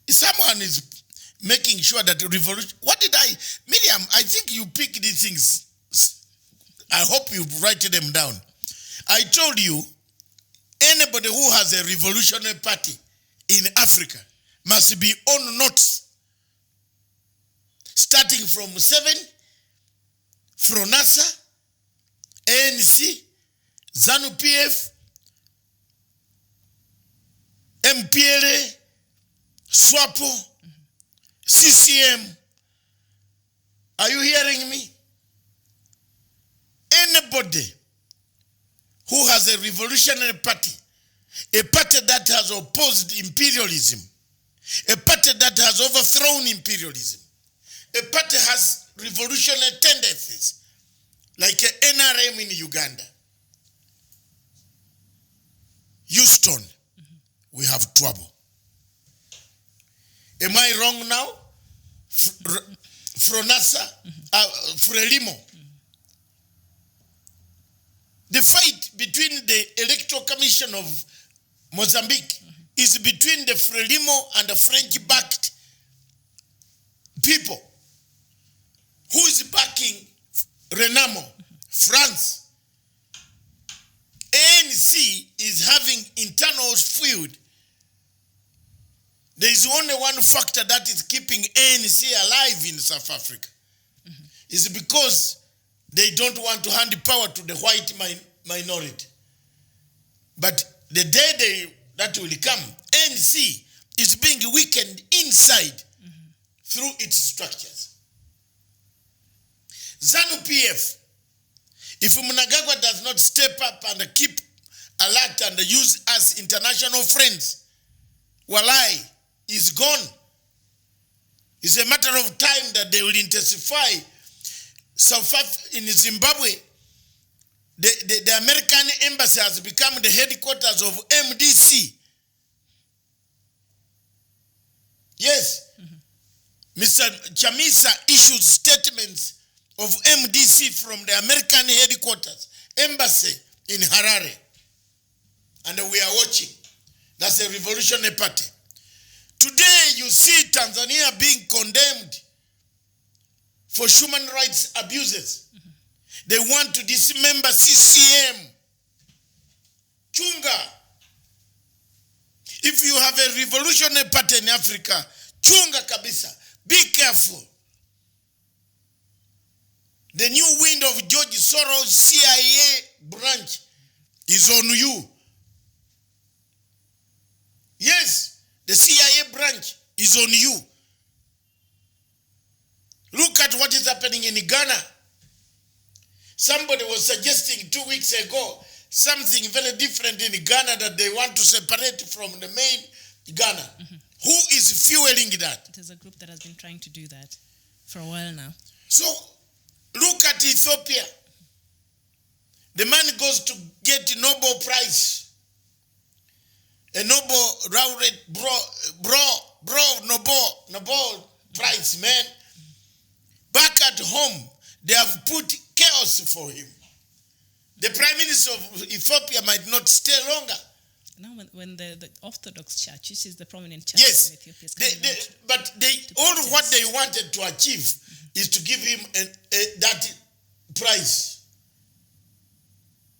Someone is making sure that revolution. Miriam? I think you pick these things. I hope you write them down. I told you, anybody who has a revolutionary party in Africa must be on notes. Starting from 7, Fronasa, ANC, ZANU-PF, MPLA, SWAPO, CCM. Are you hearing me? Anybody who has a revolutionary party, a party that has opposed imperialism, a party that has overthrown imperialism, a party has revolutionary tendencies, like NRM in Uganda, Houston, we have trouble. Am I wrong now? Fronasa, Frelimo. The fight between the Electoral Commission of Mozambique is between the Frelimo and the French-backed people. Who is backing Renamo? France. ANC is having internal feud. There is only one factor that is keeping ANC alive in South Africa. It's because they don't want to hand power to the white minority. But the day that will come, ANC is being weakened inside through its structures. ZANU-PF, if Mnangagwa does not step up and keep alert and use us international friends, Walai is gone. It's a matter of time that they will intensify. In Zimbabwe, the American embassy has become the headquarters of MDC. Yes. Mr. Chamisa issued statements of MDC from the American headquarters, embassy in Harare. And we are watching. That's a revolutionary party. Today, you see Tanzania being condemned for human rights abuses. They want to dismember CCM. Chunga. If you have a revolutionary party in Africa, chunga kabisa. Be careful. The new wind of George Soros' CIA branch is on you. Yes, the CIA branch is on you. Look at what is happening in Ghana. Somebody was suggesting 2 weeks ago something very different in Ghana that they want to separate from the main Ghana. Who is fueling that? It is a group that has been trying to do that for a while now. So, look at Ethiopia. The man goes to get a Nobel Prize. A Nobel laureate, Nobel Prize, man. Back at home, they have put chaos for him. The Prime Minister of Ethiopia might not stay longer. Now, when the Orthodox Church, which is the prominent church in Ethiopia, is all what they wanted to achieve is to give him that prize.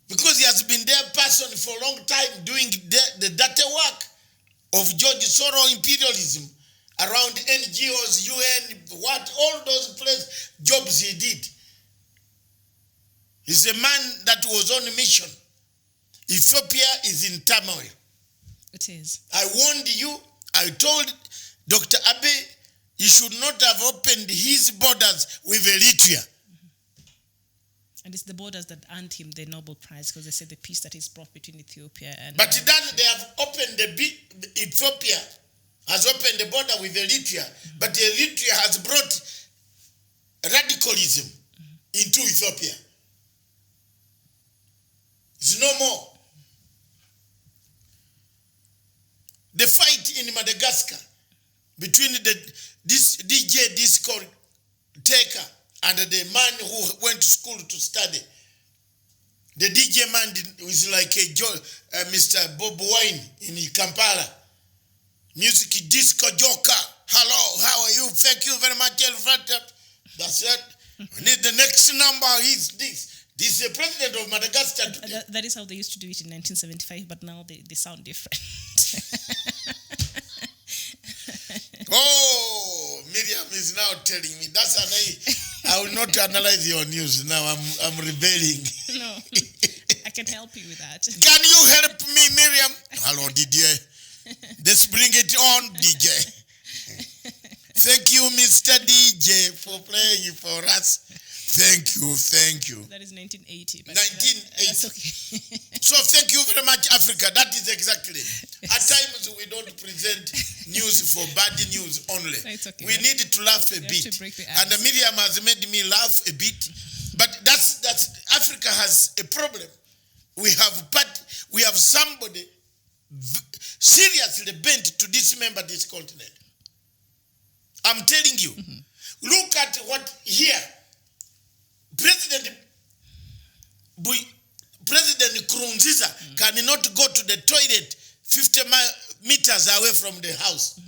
Because he has been their person for a long time doing the dirty work of George Soros imperialism around NGOs, UN, all those jobs he did. He's a man that was on a mission. Ethiopia is in turmoil. It is. I warned you. I told Dr. Abe he should not have opened his borders with Eritrea. And it's the borders that earned him the Nobel Prize, because they say the peace that is brought between Ethiopia and... But that they have opened Ethiopia has opened the border with Eritrea, but Eritrea has brought radicalism into Ethiopia. It's no more. The fight in Madagascar between this DJ disco taker and the man who went to school to study. The DJ man was like a Mr. Bob Wine in Kampala. Music disco joker. Hello, how are you? Thank you very much. That's it. We need the next number is this. This is the president of Madagascar today. That is how they used to do it in 1975, but now they sound different. Oh, Miriam is now telling me. I will not analyze your news now. I'm rebelling. No, I can help you with that. Can you help me, Miriam? Hello, DJ. Let's bring it on, DJ. Thank you, Mr. DJ, for playing for us. Thank you. That is 1980. 1980. That's okay. So thank you very much, Africa. That is exactly. At times we don't present news for bad news only. It's okay. We need to laugh a bit. To break the ice. And Miriam has made me laugh a bit. But that's Africa has a problem. We have somebody seriously bent to dismember this continent. I'm telling you. Look at what here. President Nkurunziza cannot go to the toilet 50 meters away from the house.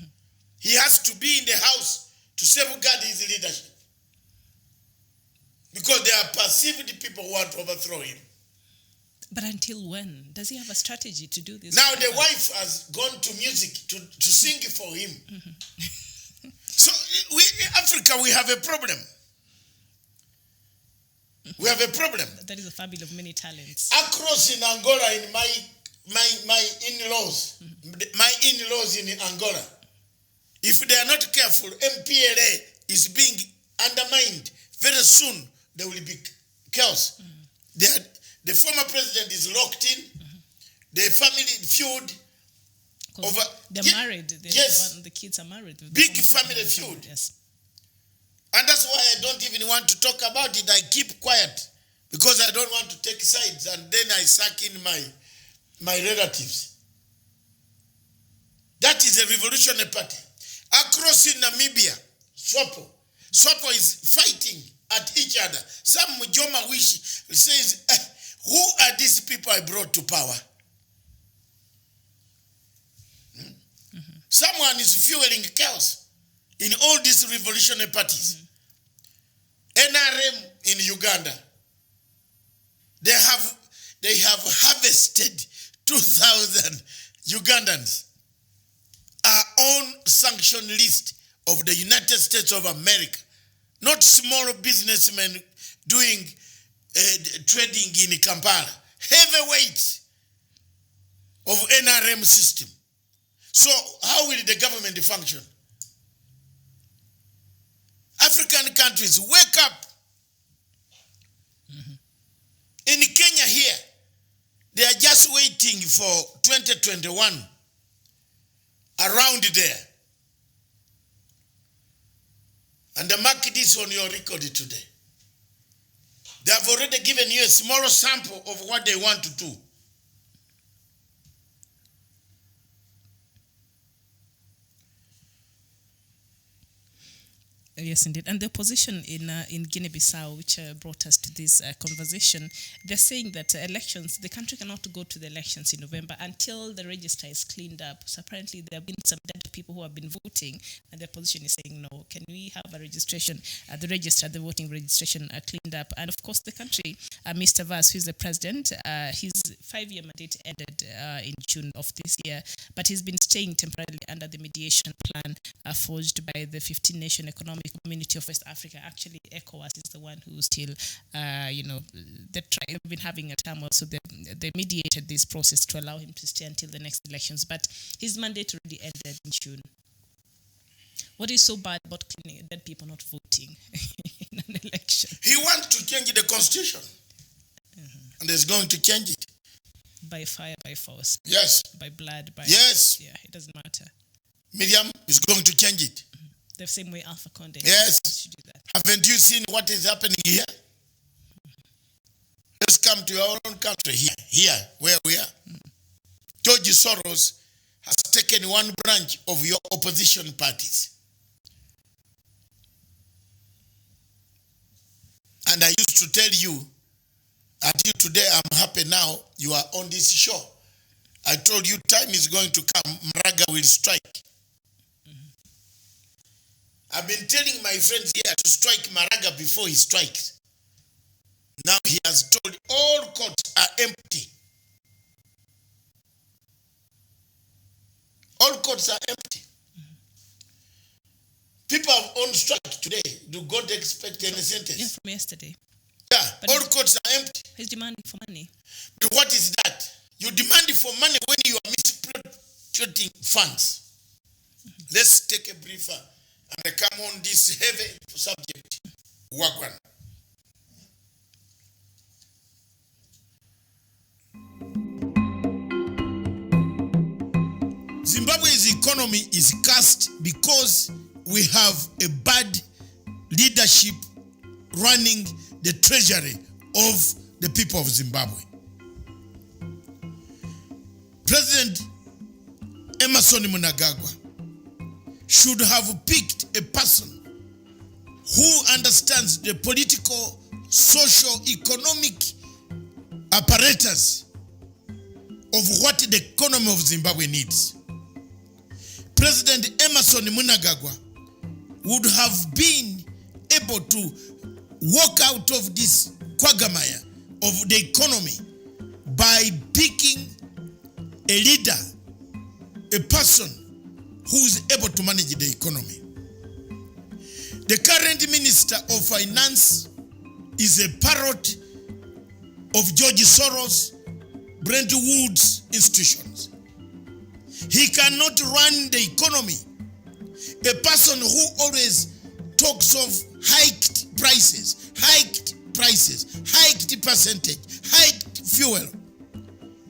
He has to be in the house to safeguard his leadership. Because there are perceived people who want to overthrow him. But until when? Does he have a strategy to do this? Now the wife has gone to music to sing for him. So Africa, we have a problem. We have a problem. That is a family of many talents. Across in Angola, in my in-laws, my in-laws in Angola, if they are not careful, MPLA is being undermined. Very soon, there will be chaos. The former president is locked in. The family feud. They're married. Yes. The kids are married. Big family feud. Yes. And that's why I don't even want to talk about it. I keep quiet because I don't want to take sides, and then I suck in my relatives. That is a revolutionary party. Across in Namibia, SWAPO is fighting at each other. Some Joma Wish says, who are these people I brought to power? Someone is fueling chaos in all these revolutionary parties. NRM in Uganda, they have harvested 2,000 Ugandans are on sanction list of the United States of America. Not small businessmen doing trading in Kampala. Heavyweights of NRM system. So how will the government function? African countries, wake up. In Kenya here, they are just waiting for 2021 around there. And mark this on your record today. They have already given you a small sample of what they want to do. Yes, indeed. And the opposition in Guinea-Bissau, which brought us to this conversation, they're saying that elections, the country cannot go to the elections in November until the register is cleaned up. So apparently there have been some dead people who have been voting, and the opposition is saying, no, can we have a registration, the register, the voting registration cleaned up? And of course, the country, Mr. Vaz, who is the president, his 5-year mandate ended in June of this year, but he's been staying temporarily under the mediation plan forged by the 15-nation economic Economic Community of West Africa. Actually, ECOWAS is the one who still, they've been having a turmoil, so they mediated this process to allow him to stay until the next elections. But his mandate already ended in June. What is so bad about dead people not voting in an election? He wants to change the constitution. And he's going to change it. By fire, by force. Yes. By blood, by... Yes. Yeah, it doesn't matter. Miriam is going to change it. The same way Alpha Conde. Yes. To do that. Haven't you seen what is happening here? Let's come to our own country here where we are. George Soros has taken one branch of your opposition parties. And I used to tell you, until today I'm happy now you are on this show. I told you time is going to come, Maraga will strike. I've been telling my friends here to strike Maraga before he strikes. Now he has told all courts are empty. All courts are empty. People are on strike today. Do God expect any sentence? Yeah, from yesterday. Yeah, But all courts are empty. He's demanding for money. But what is that? You demand for money when you are misappropriating funds. Let's take a briefer and come on this heavy subject. Wagwan. Zimbabwe's economy is cursed because we have a bad leadership running the treasury of the people of Zimbabwe. President Emerson Mnangagwa should have picked a person who understands the political, social, economic apparatus of what the economy of Zimbabwe needs. President Emerson Mnangagwa would have been able to walk out of this quagmire of the economy by picking a leader, a person who is able to manage the economy. The current Minister of Finance is a parrot of George Soros, Brentwood's institutions. He cannot run the economy. A person who always talks of hiked prices, hiked percentage, hiked fuel,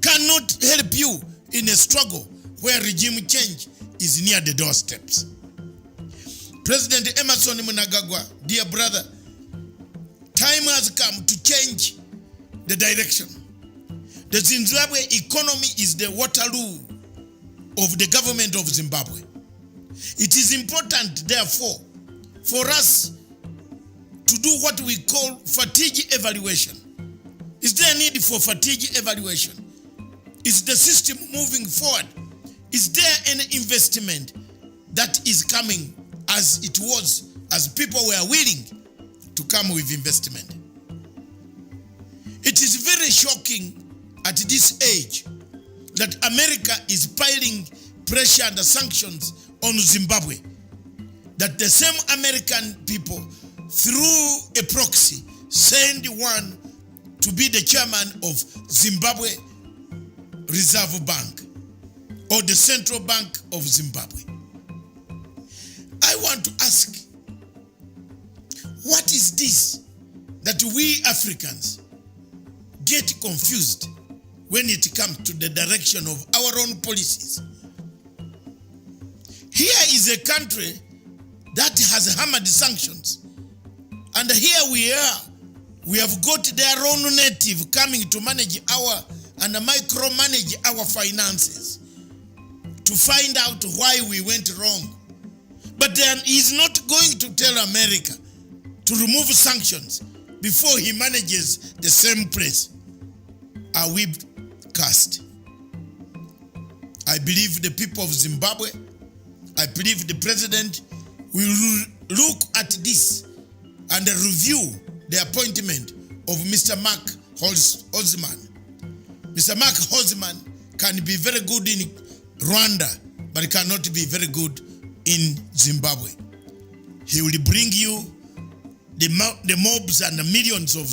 cannot help you in a struggle where regime change is near the doorsteps. President Emerson Mnangagwa, dear brother, time has come to change the direction. The Zimbabwe economy is the Waterloo of the government of Zimbabwe. It is important, therefore, for us to do what we call fatigue evaluation. Is there a need for fatigue evaluation? Is the system moving forward? Is there an investment that is coming as it was, as people were willing to come with investment? It is very shocking at this age that America is piling pressure and sanctions on Zimbabwe, that the same American people, through a proxy, send one to be the chairman of Zimbabwe Reserve Bank, or the Central Bank of Zimbabwe. I want to ask, what is this that we Africans get confused when it comes to the direction of our own policies? Here is a country that has hammered sanctions, and here we are. We have got their own native coming to manage and micromanage our finances to find out why we went wrong. But then he's not going to tell America to remove sanctions before he manages the same place. Are we cursed? I believe the people of Zimbabwe, I believe the president will look at this and review the appointment of Mr. Mark Holzman. Mr. Mark Holzman can be very good in Rwanda, but cannot be very good in Zimbabwe. He will bring you the mobs and the millions of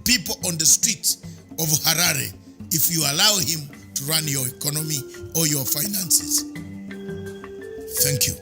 people on the streets of Harare if you allow him to run your economy or your finances. Thank you.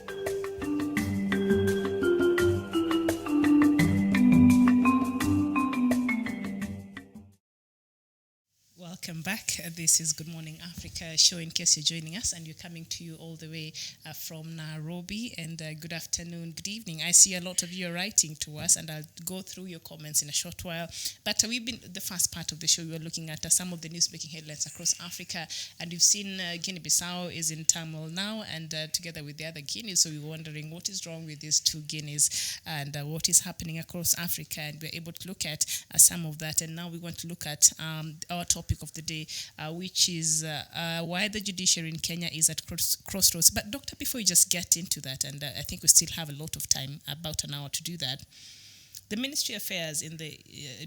Welcome back. This is Good Morning Africa show, in case you're joining us and you're coming to you all the way from Nairobi. And good afternoon, good evening. I see a lot of you are writing to us, and I'll go through your comments in a short while. But we've been, the first part of the show, we were looking at some of the news-making headlines across Africa. And you've seen Guinea-Bissau is in turmoil now, and together with the other Guineas. So we're wondering what is wrong with these two Guineas and what is happening across Africa. And we're able to look at some of that. And now we want to look at our topic of the day, which is why the judiciary in Kenya is at crossroads. But Doctor, before you just get into that, and I think we still have a lot of time, about an hour to do that, the Ministry of Affairs in the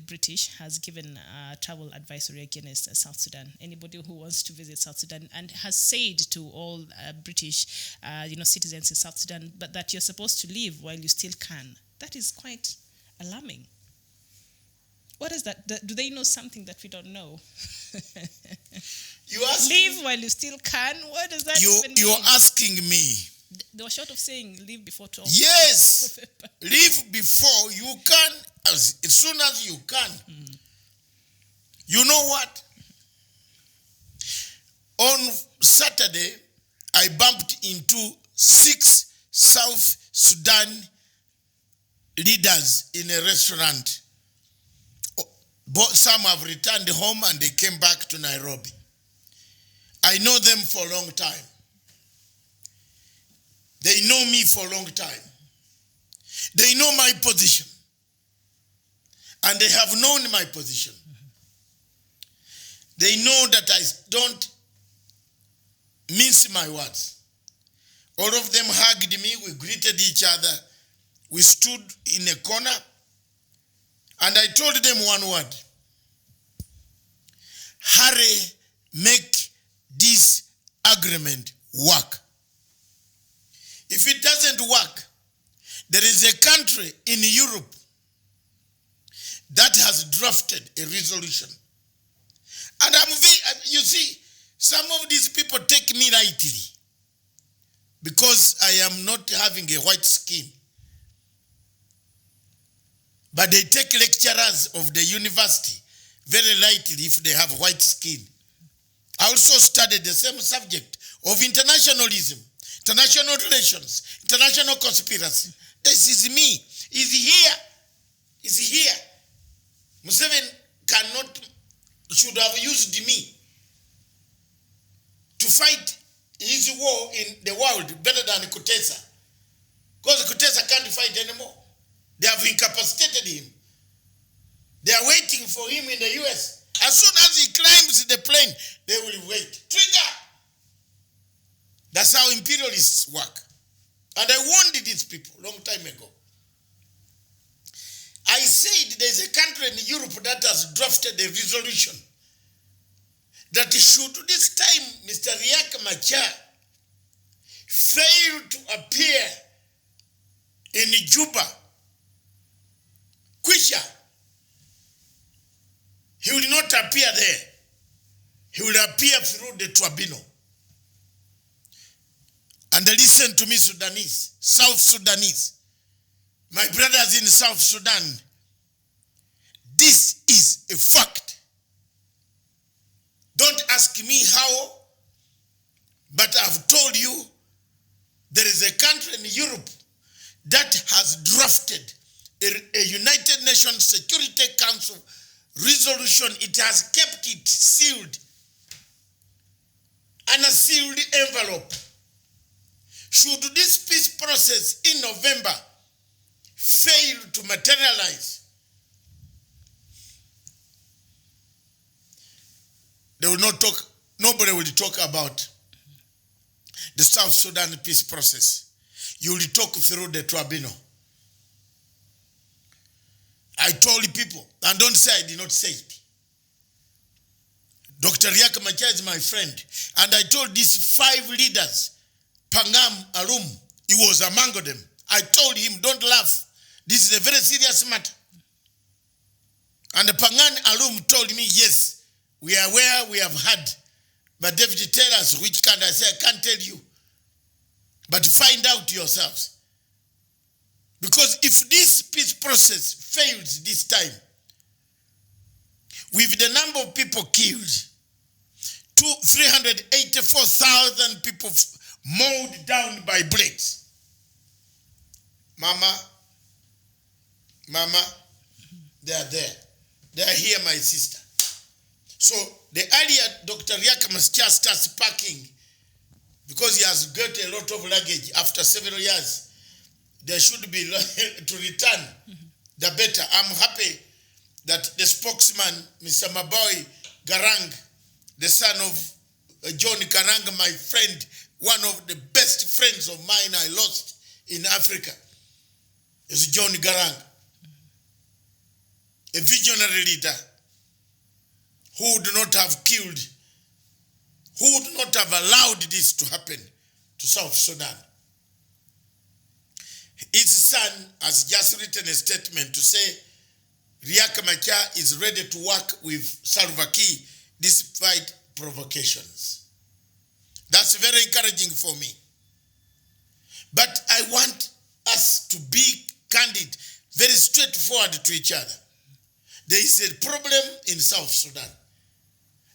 British has given travel advisory against South Sudan. Anybody who wants to visit South Sudan, and has said to all British citizens in South Sudan, but that you're supposed to leave while you still can. That is quite alarming. What is that? Do they know something that we don't know? You ask leave while you still can? What does that even mean? You're asking me. They were short of saying leave before 12. Yes. Leave before you can, as soon as you can. Mm. You know what? On Saturday, I bumped into 6 South Sudan leaders in a restaurant. Some have returned home and they came back to Nairobi. I know them for a long time. They know me for a long time. They know my position. And they have known my position. They know that I don't mince my words. All of them hugged me. We greeted each other. We stood in a corner. And I told them one word. Hurry, make this agreement work. If it doesn't work, there is a country in Europe that has drafted a resolution. And you see, some of these people take me lightly because I am not having a white skin. But they take lecturers of the university very lightly if they have white skin. I also studied the same subject of internationalism, international relations, international conspiracy. This is me. Is here. Is here. Museveni should have used me to fight his war in the world better than Kutesa. Because Kutesa can't fight anymore. They have incapacitated him. They are waiting for him in the US. As soon as he climbs the plane, they will wait. Trigger! That's how imperialists work. And I warned these people a long time ago. I said there's a country in Europe that has drafted a resolution that should this time Mr. Riek Machar fail to appear in Juba, Kwisha, he will not appear there. He will appear through the tribunal. And listen to me, Sudanese, South Sudanese, my brothers in South Sudan, this is a fact. Don't ask me how, but I've told you there is a country in Europe that has drafted a United Nations Security Council resolution. It has kept it sealed, in a sealed envelope. Should this peace process in November fail to materialize, they will not talk, nobody will talk about the South Sudan peace process. You will talk through the tribunal. I told people, and don't say I did not say it. Dr. Riek Machar is my friend. And I told these 5 leaders, Pangam, Arum, he was among them. I told him, don't laugh. This is a very serious matter. And Pangan Alum told me, yes, we are aware, we have had. But David, tell us which kind. I say, I can't tell you. But find out yourselves. Because if this peace process fails this time, with the number of people killed, 384,000 people mowed down by bullets. Mama, they are there. They are here, my sister. So the earlier Dr. Riek Machar starts packing, because he has got a lot of luggage after several years, there should be to return, the better. I'm happy that the spokesman, Mr. Maboy Garang, the son of John Garang, my friend, one of the best friends of mine I lost in Africa, is John Garang, a visionary leader who would not have killed, who would not have allowed this to happen to South Sudan. His son has just written a statement to say Riek Machar is ready to work with Salva Kiir despite provocations. That's very encouraging for me. But I want us to be candid, very straightforward to each other. There is a problem in South Sudan.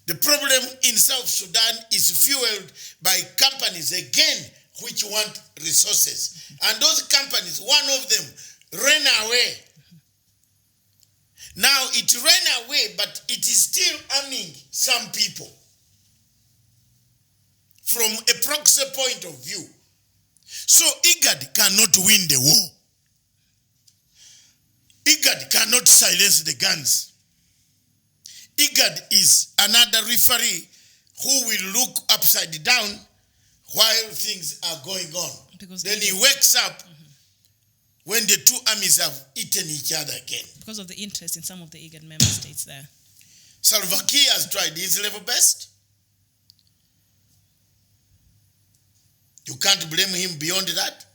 The problem in South Sudan is fueled by companies, again, which want resources. And those companies, one of them ran away. Now it ran away, but it is still arming some people. From a proxy point of view. So IGAD cannot win the war. IGAD cannot silence the guns. IGAD is another referee who will look upside down while things are going on. Because then he wakes up when the two armies have eaten each other again. Because of the interest in some of the IGAD member states there. Salva Kiir has tried his level best. You can't blame him beyond that.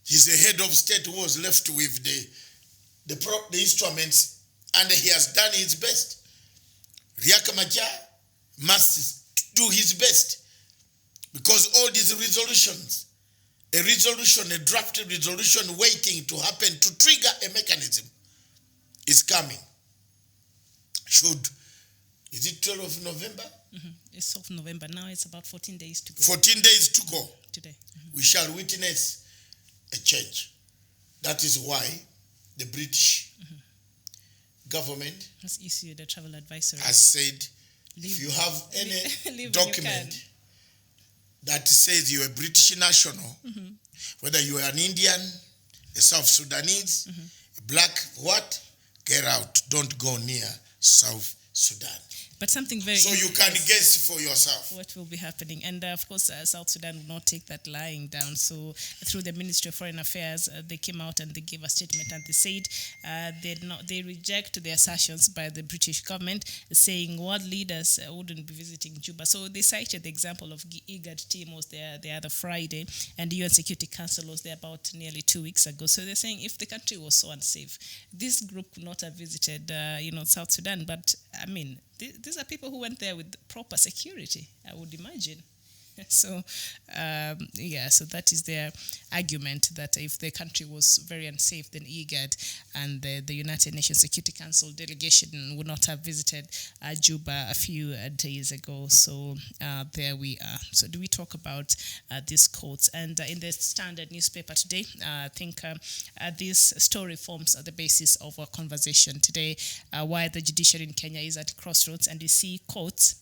He's a head of state who was left with the instruments, and he has done his best. Riek Machar must do his best, because all these resolutions, a drafted resolution waiting to happen to trigger a mechanism is coming. Is it 12th of November? It's of November. Now it's about 14 days to go. 14 days to go. Today. We shall witness a change. That is why the British government has issued a travel advisory. Has said, if you have any document that says you're a British national, whether you are an Indian, a South Sudanese, a black, get out. Don't go near South Sudan. But something very so you can guess for yourself what will be happening. And of course, South Sudan will not take that lying down. So through the Ministry of Foreign Affairs, they came out and they gave a statement, and they said they reject the assertions by the British government saying world leaders wouldn't be visiting Juba. So they cited the example of IGAD team was there the other Friday, and the UN Security Council was there about nearly 2 weeks ago. So they're saying if the country was so unsafe, this group would not have visited South Sudan. But I mean, these are people who went there with proper security, I would imagine. So, so that is their argument, that if the country was very unsafe, then IGAD and the United Nations Security Council delegation would not have visited Juba a few days ago. So there we are. So do we talk about these quotes? And in the Standard newspaper today, I think this story forms the basis of our conversation today, why the judiciary in Kenya is at crossroads, and you see quotes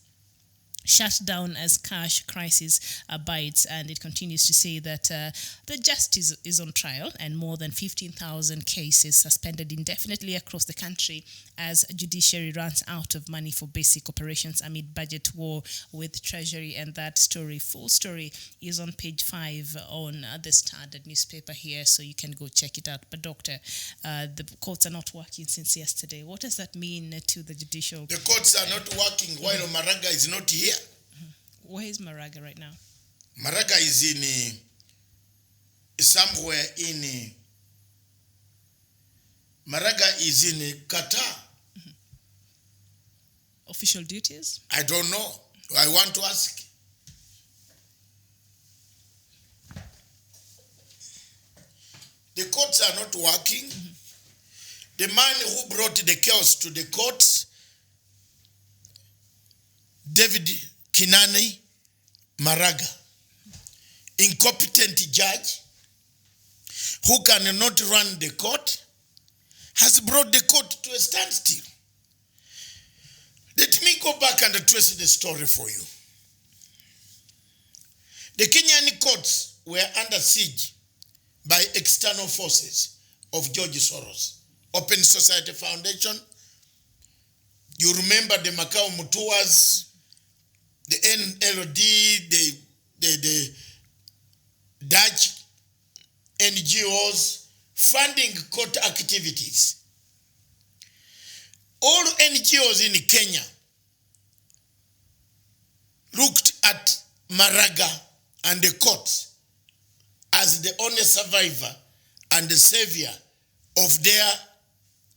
shut down as cash crisis abides, and it continues to say that the justice is on trial and more than 15,000 cases suspended indefinitely across the country as judiciary runs out of money for basic operations amid budget war with Treasury. And that story, full story, is on page 5 on the Standard newspaper here, so you can go check it out. But Doctor, the courts are not working since yesterday. What does that mean to the judicial? The courts are not working while Maraga is not here. Where is Maraga right now? Maraga is somewhere in Maraga is in Qatar. Official duties? I don't know. I want to ask. The courts are not working. The man who brought the chaos to the courts, David Kinani Maraga, incompetent judge who cannot run the court, has brought the court to a standstill. Let me go back and trace the story for you. The Kenyan courts were under siege by external forces of George Soros. Open Society Foundation. You remember the Macau Mutuas, the NLD, the Dutch NGOs funding court activities. All NGOs in Kenya looked at Maraga and the courts as the only survivor and the savior of their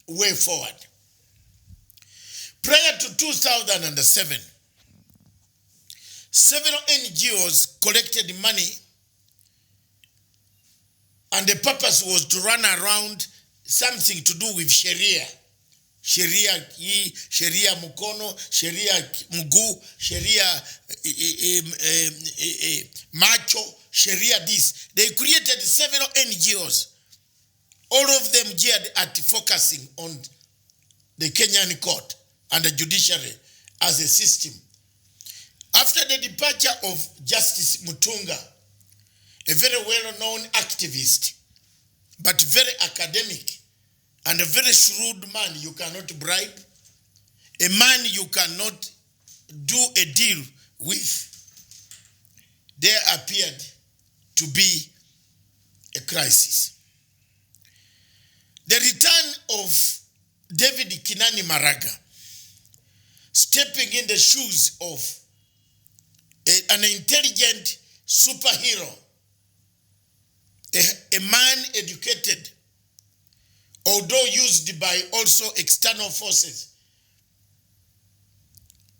way forward. Prior to 2007, several NGOs collected money, and the purpose was to run around something to do with Sharia. Sharia hii, Sharia mkono, Sharia mguu, Sharia macho, Sharia this. They created several NGOs, all of them geared at focusing on the Kenyan court and the judiciary as a system. After the departure of Justice Mutunga, a very well-known activist, but very academic, and a very shrewd man you cannot bribe, a man you cannot do a deal with, there appeared to be a crisis. The return of David Kinani Maraga, stepping in the shoes of an intelligent superhero, a man educated, although used by also external forces,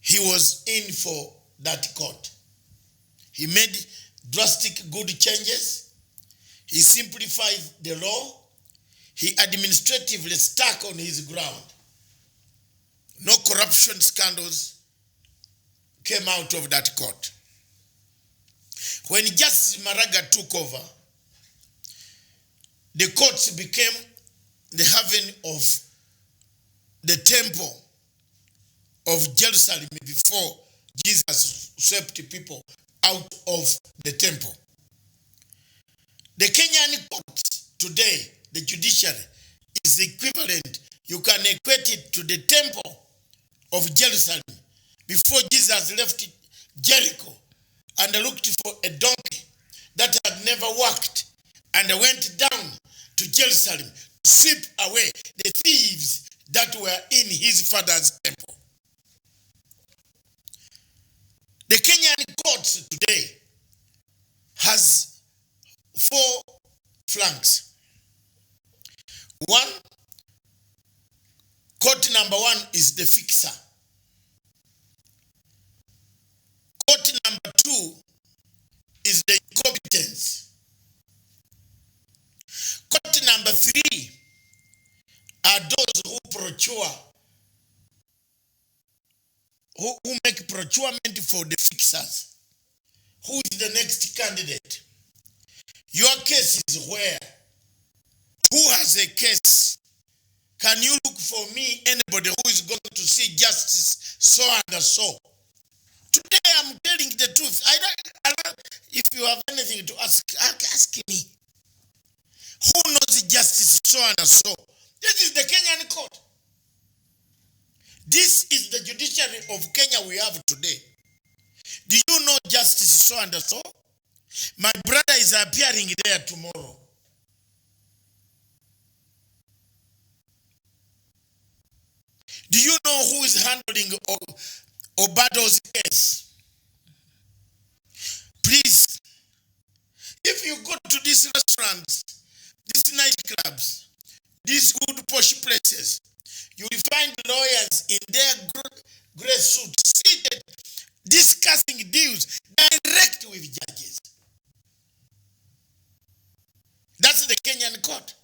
he was in for that court. He made drastic good changes. He simplified the law. He administratively stuck on his ground. No corruption scandals came out of that court. When Justice Maraga took over, the courts became the haven of the temple of Jerusalem before Jesus swept people out of the temple. The Kenyan courts today, the judiciary, is equivalent. You can equate it to the temple of Jerusalem before Jesus left Jericho and looked for a donkey that had never worked and went down to Jerusalem to sweep away the thieves that were in his father's temple. The Kenyan courts today has 4 flanks. One, court number 1 is the fixer. Court number 2 is the incompetence. Court number 3 are those who procure, who make procurement for the fixers. Who is the next candidate? Your case is where? Who has a case? Can you look for me anybody who is going to see justice so and so? Today I'm telling the truth. I don't, if you have anything to ask, ask me. Who knows justice so and so? This is the Kenyan court. This is the judiciary of Kenya we have today. Do you know justice so and so? My brother is appearing there tomorrow. Do you know who is handling Obado's case? Please, if you go to this these restaurants, these nightclubs, these good posh places, you will find lawyers in their grey suits seated discussing deals direct with judges. That's the Kenyan court.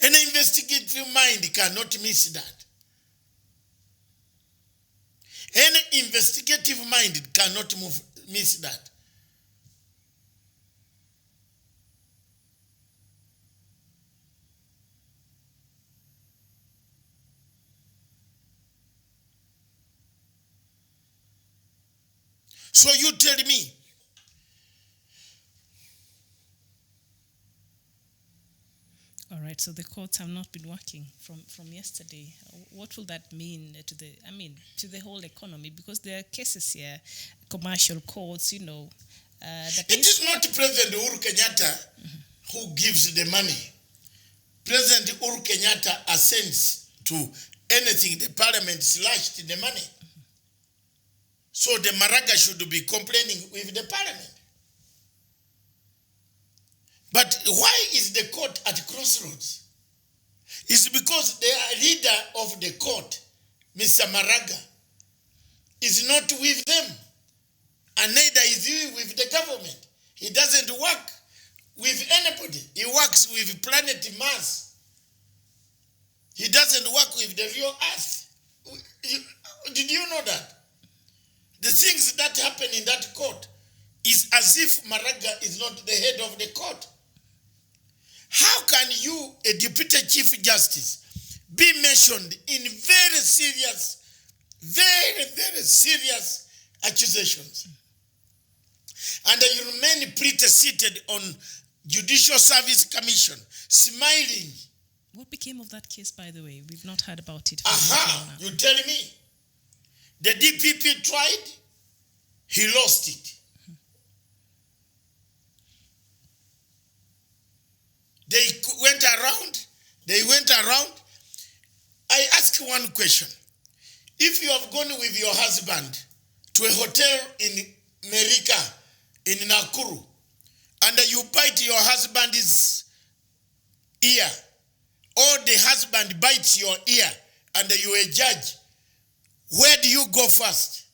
An investigative mind cannot miss that. Any investigative mind cannot miss that. So you tell me, All right, so the courts have not been working from yesterday. What will that mean to the whole economy? Because there are cases here, commercial courts, that it is not President Uhuru Kenyatta who gives the money. President Uhuru Kenyatta assents to anything the parliament slashed the money. So the Maraga should be complaining with the parliament. But why is the court at crossroads? It's because the leader of the court, Mr. Maraga, is not with them. And neither is he with the government. He doesn't work with anybody. He works with planet Mars. He doesn't work with the real earth. Did you know that? The things that happen in that court is as if Maraga is not the head of the court. How can you, a deputy chief justice, be mentioned in very serious accusations? And you remain pretty seated on Judicial Service Commission, smiling. What became of that case, by the way? We've not heard about it. You tell me. The DPP tried, he lost it. They went around. I ask one question. If you have gone with your husband to a hotel in Merika, in Nakuru, and you bite your husband's ear, or the husband bites your ear, and you are a judge, where do you go first?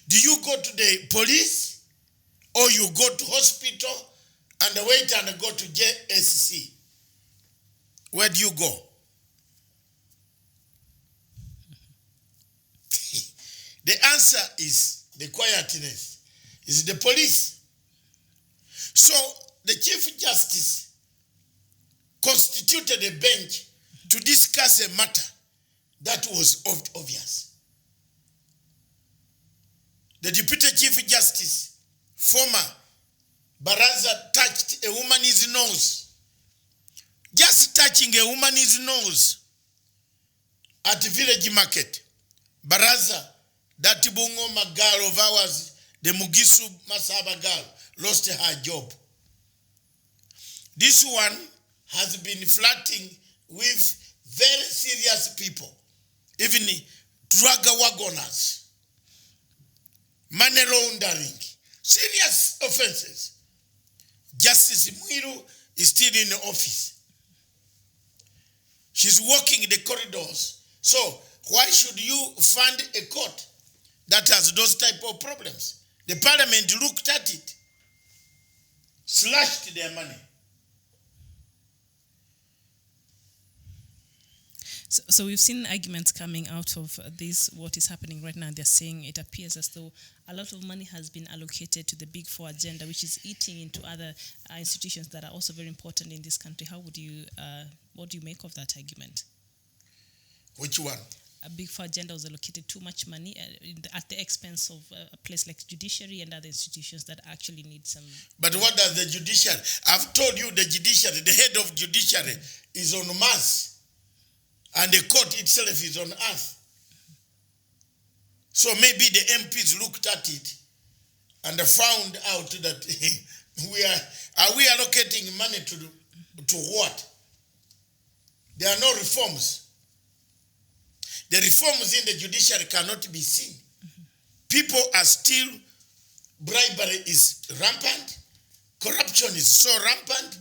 Do you go to the police, or you go to hospital and wait and go to JSC? Where do you go? The answer is the quietness, is the police. So the Chief Justice constituted a bench to discuss a matter that was obvious. The Deputy Chief Justice, former Baraza, touched a woman's nose. Just touching a woman's nose at Village Market. Baraza, that Bungoma girl of ours, the Mugisu Masaba girl, lost her job. This one has been flirting with very serious people, even drug wagoners, money laundering, serious offenses. Justice Muiru is still in the office. She's walking the corridors. So why should you fund a court that has those type of problems? The parliament looked at it, slashed their money. So we've seen arguments coming out of this, what is happening right now. They're saying it appears as though a lot of money has been allocated to the Big Four agenda, which is eating into other institutions that are also very important in this country. What do you make of that argument? Which one? A Big Four agenda was allocated too much money at the expense of a place like Judiciary and other institutions that actually need some... But what does the Judiciary? I've told you the Judiciary, the head of Judiciary is on Mars. And the court itself is on earth. So maybe the MPs looked at it and found out that are we allocating money to what? There are no reforms. The reforms in the judiciary cannot be seen. People are still, bribery is rampant, corruption is so rampant.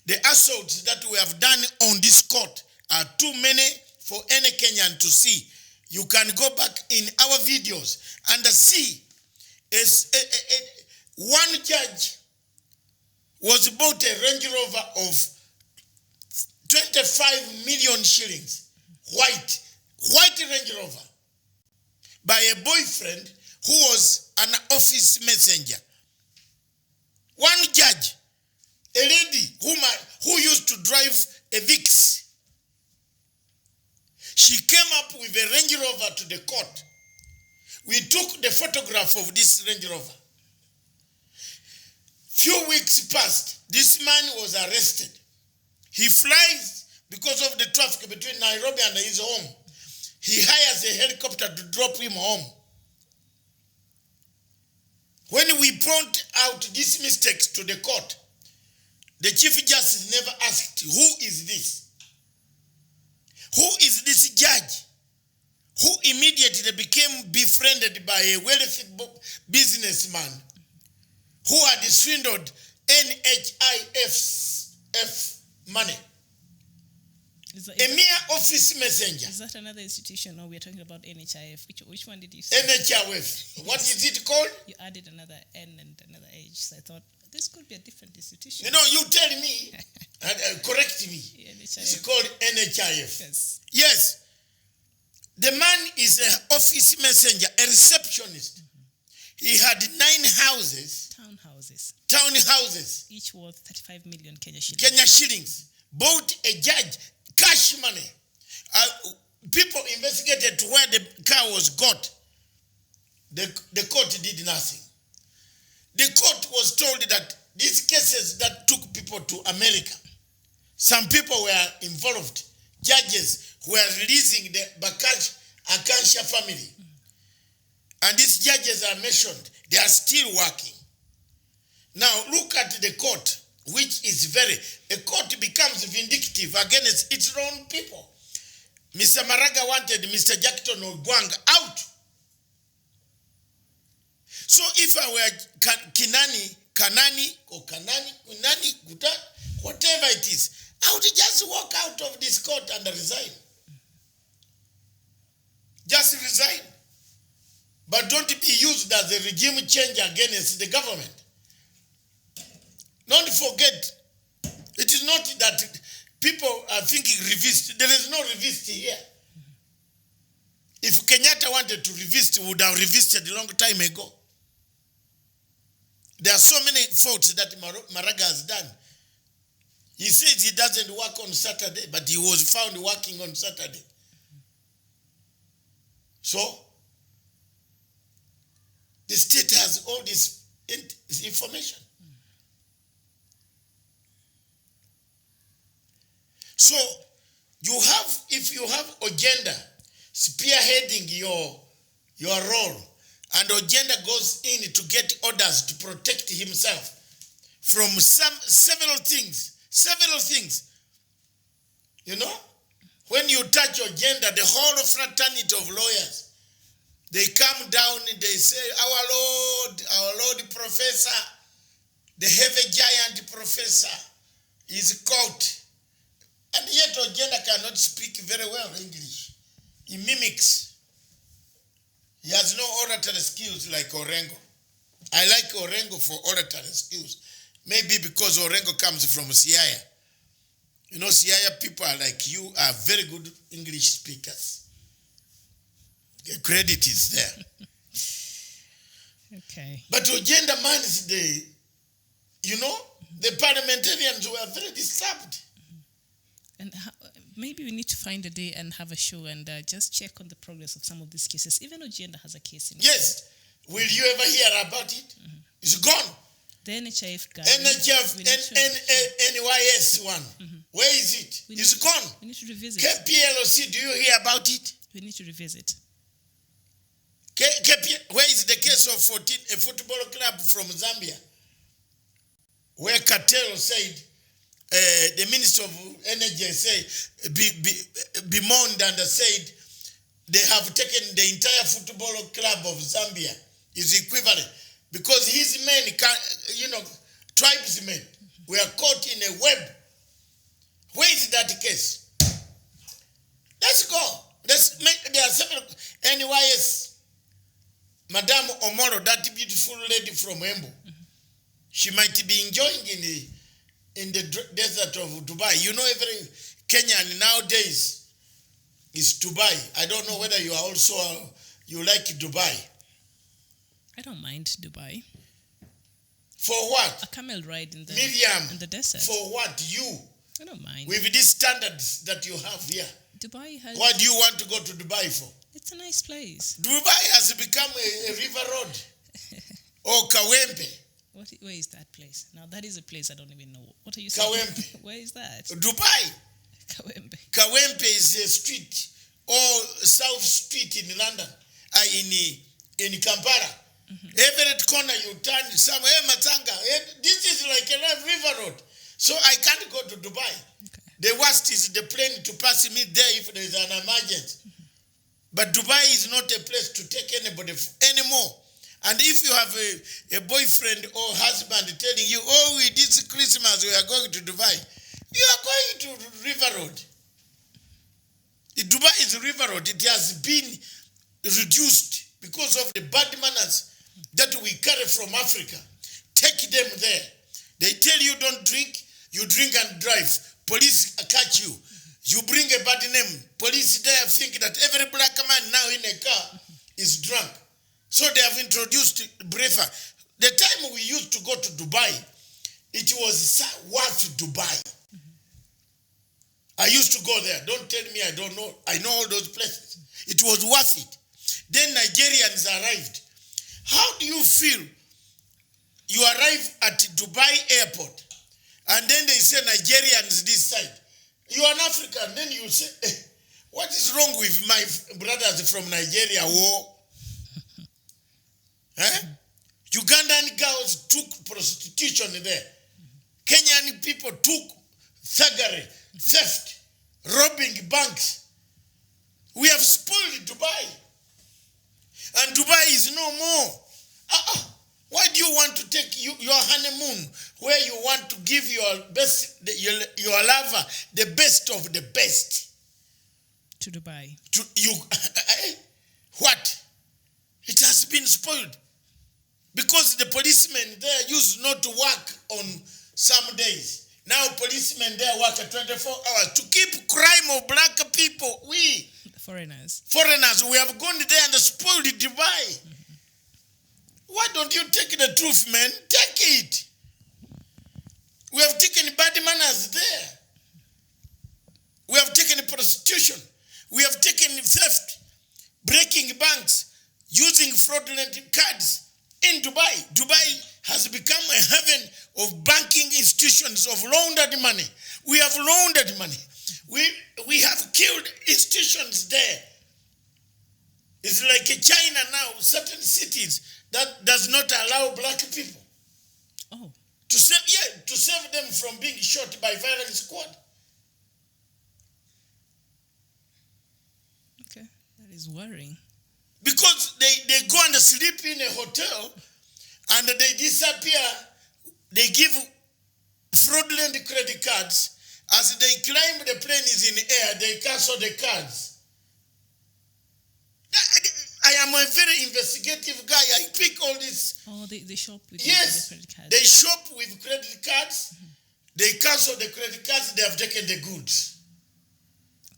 The assaults that we have done on this court are too many for any Kenyan to see. You can go back in our videos and see one judge was bought a Range Rover of 25 million shillings, white Range Rover, by a boyfriend who was an office messenger. One judge, a lady who used to drive a Vix, she came up with a Range Rover to the court. We took the photograph of this Range Rover. Few weeks passed, this man was arrested. He flies because of the traffic between Nairobi and his home. He hires a helicopter to drop him home. When we point out these mistakes to the court, the Chief Justice never asked, who is this? Who is this judge who immediately became befriended by a wealthy businessman who had swindled NHIF money? A mere office messenger. Is that another institution, or we're talking about NHIF? Which one did you say? NHIF. What is it called? You added another N and another H, so I thought this could be a different institution. You know, you tell me and correct me. NHIF. It's called NHIF. Yes. Yes. The man is an office messenger, a receptionist. He had 9 houses. Townhouses. Each worth 35 million Kenya shillings. Kenya shillings. Bought a judge, cash money. People investigated where the car was got. The court did nothing. The court was told that these cases that took people to America, some people were involved. Judges who were releasing the Akansha family. And these judges are mentioned. They are still working. Now look at the court, which is a court becomes vindictive against its own people. Mr. Maraga wanted Mr. Jackton Ogwang out. So if I were Kanani, whatever it is, I would just walk out of this court and resign. Just resign. But don't be used as a regime change against the government. Don't forget, it is not that people are thinking revisit. There is no revisit here. If Kenyatta wanted to revisit, he would have revisited a long time ago. There are so many faults that Maraga has done. He says he doesn't work on Saturday, but he was found working on Saturday. So, the state has all this information. So, if you have agenda spearheading your role, and agenda goes in to get orders to protect himself from several things. You know, when you touch agenda, the whole fraternity of lawyers, they come down and they say, our Lord Professor, the heavy giant professor is caught. And yet agenda cannot speak very well English. He mimics. He has no oratory skills like Orengo. I like Orengo for oratory skills. Maybe because Orengo comes from Siaya. You know, Siaya people are like you, are very good English speakers. The credit is there. Okay. But agenda minus the parliamentarians were very disturbed. And maybe we need to find a day and have a show and just check on the progress of some of these cases. Even Agenda has a case in Yes. court. Will you ever hear about it? Mm-hmm. It's gone. The NHIF guy. NYS one. Mm-hmm. Where is it? It's gone. We need to revisit. KPLOC, do you hear about it? We need to revisit. Where is the case of a football club from Zambia? Where Cartel said, the Minister of Energy said, bemoaned and said, they have taken the entire football club of Zambia is equivalent because his men tribesmen were caught in a web. Where is that case? Let's go. There are several. NYS, Madame Omoro, that beautiful lady from Embu, she might be enjoying in the desert of Dubai. You know, every Kenyan nowadays is Dubai. I don't know whether you are also, you like Dubai. I don't mind Dubai. For what? A camel ride in Miriam, the desert. For what? You? I don't mind. With these standards that you have here. Dubai has... What do you want to go to Dubai for? It's a nice place. Dubai has become a river road. Or Kawempe. Where is that place? Now, that is a place I don't even know. What are you saying? Kawempe. Where is that? Dubai. Kawempe. Kawempe is a street, or South Street in London, in Kampala. Every corner you turn somewhere, Matanga. This is like a river road. So I can't go to Dubai. Okay. The worst is the plane to pass me there if there is an emergency. But Dubai is not a place to take anybody anymore. And if you have a boyfriend or husband telling you, oh, this Christmas we are going to Dubai, you are going to River Road. Dubai is a river road. It has been reduced because of the bad manners that we carry from Africa. Take them there. They tell you don't drink, you drink and drive. Police catch you. You bring a bad name. Police there think that every black man now in a car is drunk. So they have introduced breather. The time we used to go to Dubai, it was worth Dubai. I used to go there. Don't tell me I don't know. I know all those places. It was worth it. Then Nigerians arrived. How do you feel? You arrive at Dubai airport, and then they say Nigerians this side. You are an African. Then you say, what is wrong with my brothers from Nigeria? War? Ugandan girls took prostitution there. Kenyan people took thuggery, theft, robbing banks. We have spoiled Dubai. And Dubai is no more. Why do you want to take your honeymoon where you want to give your best, your lover the best of the best? To Dubai. To you, what? It has been spoiled. Because the policemen there used not to work on some days. Now policemen there work 24 hours to keep crime of black people. We, foreigners, we have gone there and spoiled Dubai. Why don't you take the truth, man? Take it. We have taken bad manners there. We have taken prostitution. We have taken theft, breaking banks, using fraudulent cards. In Dubai, Dubai has become a heaven of banking institutions of laundered money. We have laundered money. We have killed institutions there. It's like China now, certain cities that does not allow black people. Oh. To save them from being shot by violent squad. Okay, that is worrying. Because they go and sleep in a hotel and they disappear. They give fraudulent credit cards. As they climb, the plane is in the air, they cancel the cards. I am a very investigative guy. I pick all this. Oh, they shop with the credit cards. They shop with credit cards. They cancel the credit cards. They have taken the goods.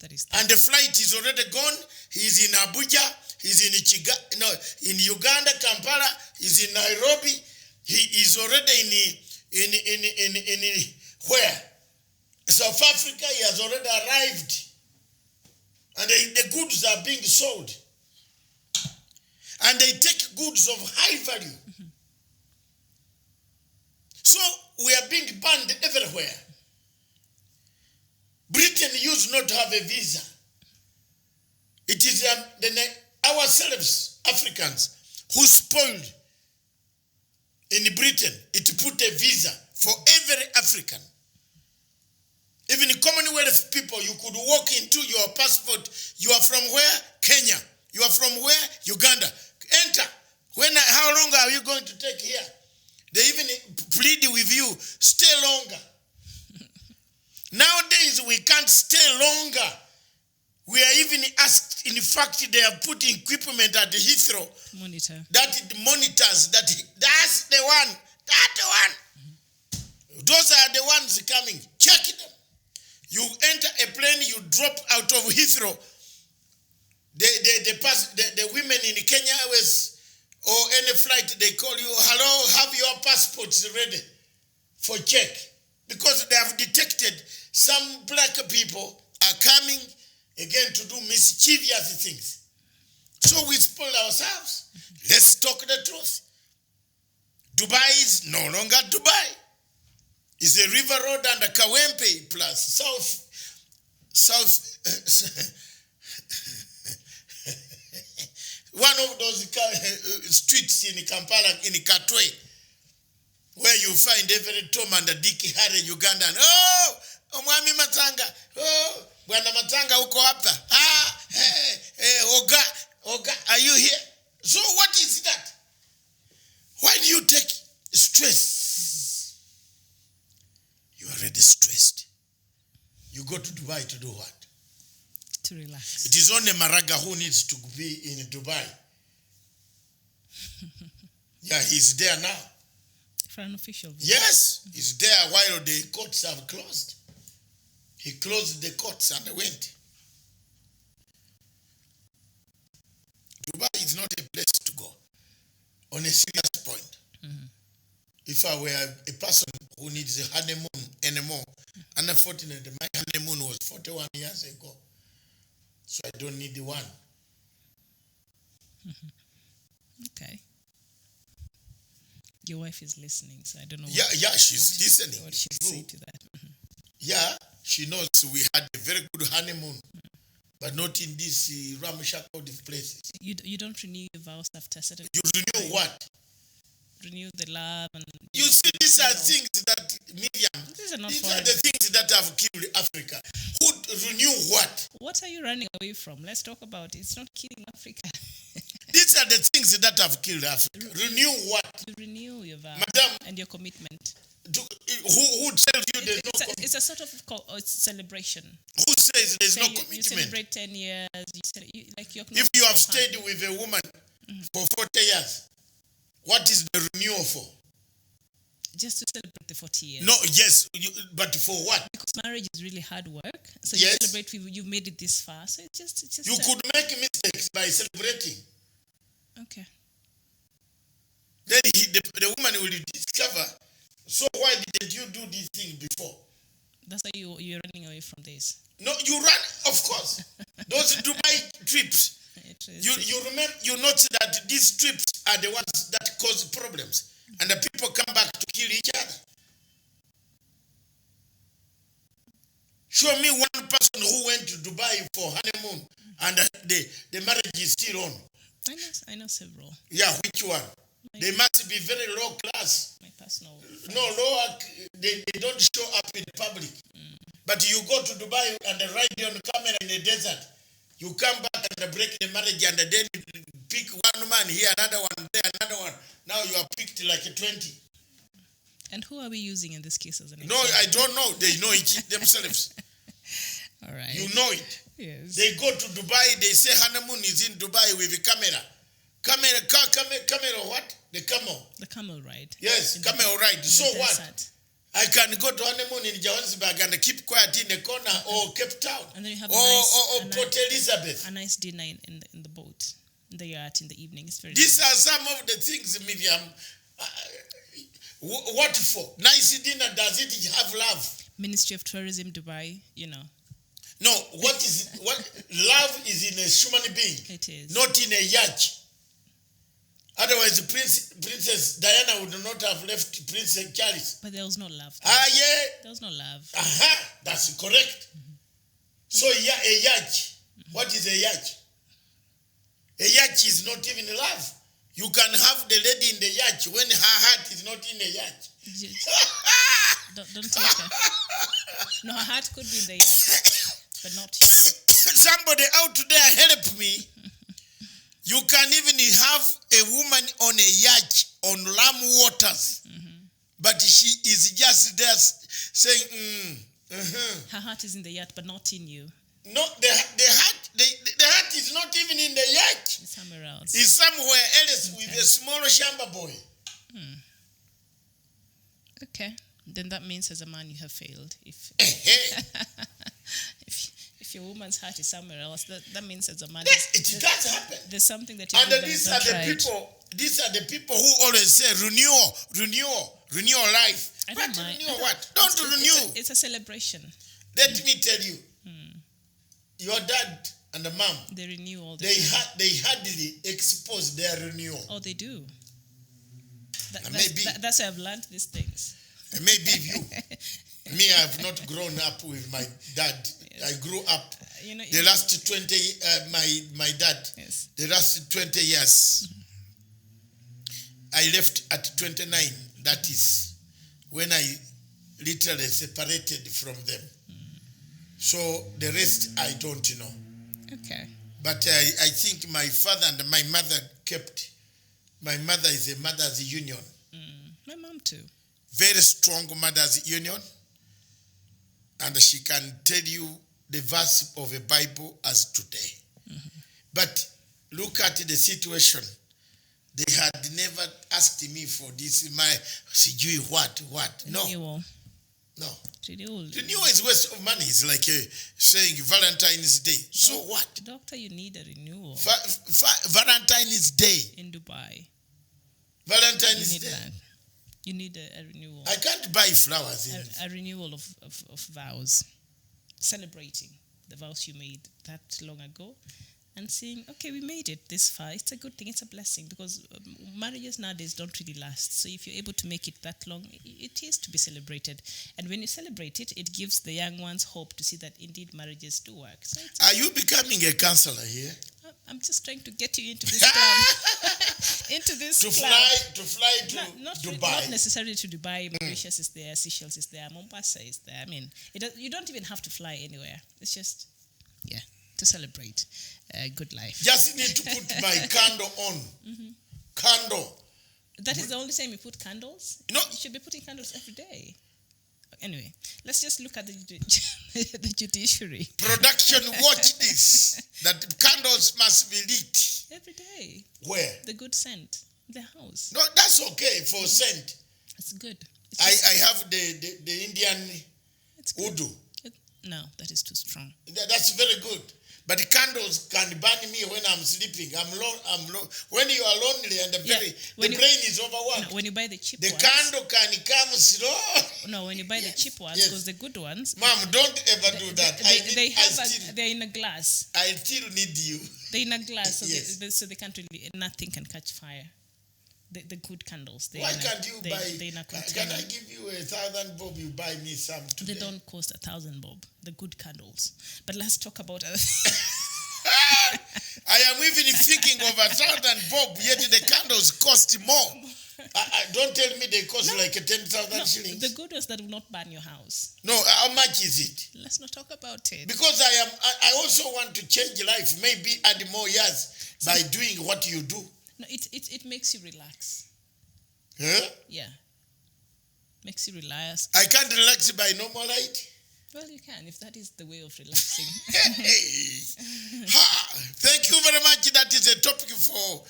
That is. And the flight is already gone. He's in Abuja. He's in Uganda, Kampala. He's in Nairobi. He is already in where? South Africa. He has already arrived. And the goods are being sold. And they take goods of high value. So we are being banned everywhere. Britain used not to have a visa. It is ourselves, Africans, who spoiled in Britain. It put a visa for every African. Even the Commonwealth people, you could walk into your passport. You are from where? Kenya. You are from where? Uganda. Enter. How long are you going to take here? They even plead with you, stay longer. Nowadays, we can't stay longer. We are even asked, in fact, they have put equipment at the Heathrow. Monitor. That monitors, that's the one. That's the one. Those are the ones coming. Check them. You enter a plane, you drop out of Heathrow. The women in Kenya Airways or any flight, they call you, hello, have your passports ready for check. Because they have detected some black people are coming again to do mischievous things. So we spoil ourselves. Let's talk the truth. Dubai is no longer Dubai. It's a river road and a Kawempe plus south one of those streets in Kampala, in Katwe, where you find every Tom and a Dick Harry Ugandan. Oh, Omwami Matanga. Oh, Bwana Matanga uko hapa. Ah, hey, Oga, are you here? So what is that? Why do you take stress? You are already stressed. You go to Dubai to do what? To relax. It is only Maraga who needs to be in Dubai. Yeah, he's there now. For an official visit. Yes, he's there while the courts have closed. He closed the courts and went. Dubai is not a place to go. On a serious point. Mm-hmm. If I were a person who needs a honeymoon anymore, unfortunately, my honeymoon was 41 years ago. So I don't need the one. Okay. Your wife is listening, so I don't know. Yeah, she's listening. What she'll say to that. Yeah, she knows we had a very good honeymoon, but not in these ramshackle places. You don't renew your vows after a certain. You renew what? Renew the love and. You see, these are things that, Miriam, These are not these foreign. are the things that have killed Africa. Who renew what? What are you running away from? Let's talk about it. It's not killing Africa. These are the things that have killed Africa. Renew what? You renew your vow Madam, and your commitment. Who tells you there's no commitment? It's a sort of celebration. Who says there's no You commitment? celebrate 10 years. Like you're If you have stayed with a woman for 40 years, what is the renewal for? just to celebrate the 40 years. No, yes, but for what? Because marriage is really hard work. So Yes. you celebrate you made it this far. So it's just You could make mistakes by celebrating. okay. Then the woman will discover, so why didn't you do this thing before? That's why you're running away from this. No, you run, of course. Those Dubai trips. You remember, you notice that these trips are the ones that cause problems, and the people come back to kill each other. Show me one person who went to Dubai for honeymoon and the marriage is still on. I know several. Yeah, which one? They must be very low class. My personal. No, lower. They don't show up in public. But you go to Dubai and ride on camera in the desert. You come back and break the marriage, and then you pick one man here, another one there, another one. Now you are picked like 20. And who are we using in this case as an No, example? I don't know. They know it themselves. All right. You know it. Yes. They go to Dubai, they say honeymoon is in Dubai with the camera. Camera what? The camel. The camel ride. Yes, In camel ride. So the what? desert. I can go to honeymoon in Johannesburg and keep quiet in the corner, or Cape Town, And then you have or Port Elizabeth. a nice dinner in the boat, in the yacht in the evening. It's very These nice. are some of the things, Miriam. What for? Nice dinner, does it have love? Ministry of Tourism, Dubai, No, what love is in a human being, It is. not in a yacht. Otherwise, Princess Diana would not have left Princess Charles. But there was no love. Yeah. There was no love. That's correct. So, yeah, a yacht. What is a yacht? A yacht is not even love. You can have the lady in the yacht when her heart is not in the yacht. Don't take her. No, her heart could be in the yacht, but not you. Somebody out there help me. You can even have a woman on a yacht on Lamu waters. But she is just there saying, Her heart is in the yacht, but not in you. No, the heart is not even in the yacht. It's somewhere else. It's somewhere else with a small shamba boy. Okay. Then that means as a man you have failed. If your woman's heart is somewhere else, that means as a man it does happen. There's something that you And do these that is are not the right. people. These are the people who always say renewal life. I don't But mind. renew what? Don't renew. It's a celebration. Let me tell you, your dad and the mom, They renew all the they time. they hardly expose their renewal. Oh, they do. Maybe. That's why I've learned these things. And maybe you. Me, I have not grown up with my dad. Yes. I grew up The last 20, my dad, Yes. the last 20 years. I left at 29. That is when I literally separated from them. So the rest, I don't know. Okay. But I think my father and my mother kept. My mother is a mother's union. My mom too. Very strong mother's union. And she can tell you the verse of a Bible as today. But look at the situation. They had never asked me for this. My sijui what? No. Renewal. No. Renewal. Renewal is waste of money. It's like saying Valentine's Day. So what? Doctor, you need a renewal Valentine's Day. in Dubai. You Valentine's need Day. that. You need a renewal. I can't buy flowers in A renewal of vows. Celebrating the vows you made that long ago and saying, okay, we made it this far. It's a good thing. It's a blessing because marriages nowadays don't really last. So if you're able to make it that long, it is to be celebrated. And when you celebrate it, it gives the young ones hope to see that indeed marriages do work. So Are you becoming a counselor here? I'm just trying to get you into this club. Into this To club. fly to Not Dubai. not necessarily to Dubai. Mauritius is there, Seychelles is there, Mombasa is there. I mean, you don't even have to fly anywhere. It's just, to celebrate good life. Just need to put my candle on. Candle. That is the only time you put candles? No. You should be putting candles every day. Anyway, let's just look at the judiciary. Production, watch this. That candles must be lit. Every day. Where? The good scent. The house. No, that's okay for scent. It's good. I have the Indian It's good. Udu. No, that is too strong. That's very good. But the candles can burn me when I'm sleeping. I'm when you are lonely and the brain is overworked. No, when you buy the cheap The ones. candle can come slow. No, when you buy the cheap ones, Yes. because the good ones. Mom, don't ever do that. They're in a glass. I still need you. They're in a glass, so, Yes. so they can't really, nothing can catch fire. The good candles. Why can't you buy? They're in a Can container. I give you 1,000 bob? You buy me some today. They don't cost 1,000 bob. The good candles. But let's talk about other things. I am even thinking of 1,000 bob, yet the candles cost more. Don't tell me they cost like 10,000 shillings. The good ones that will not burn your house. No, how much is it? Let's not talk about it. Because I also want to change life, maybe add more years by doing what you do. No, it makes you relax. Huh? Yeah. Makes you relax. I can't relax by normal light. Well, you can, if that is the way of relaxing. Thank you very much. That is a topic for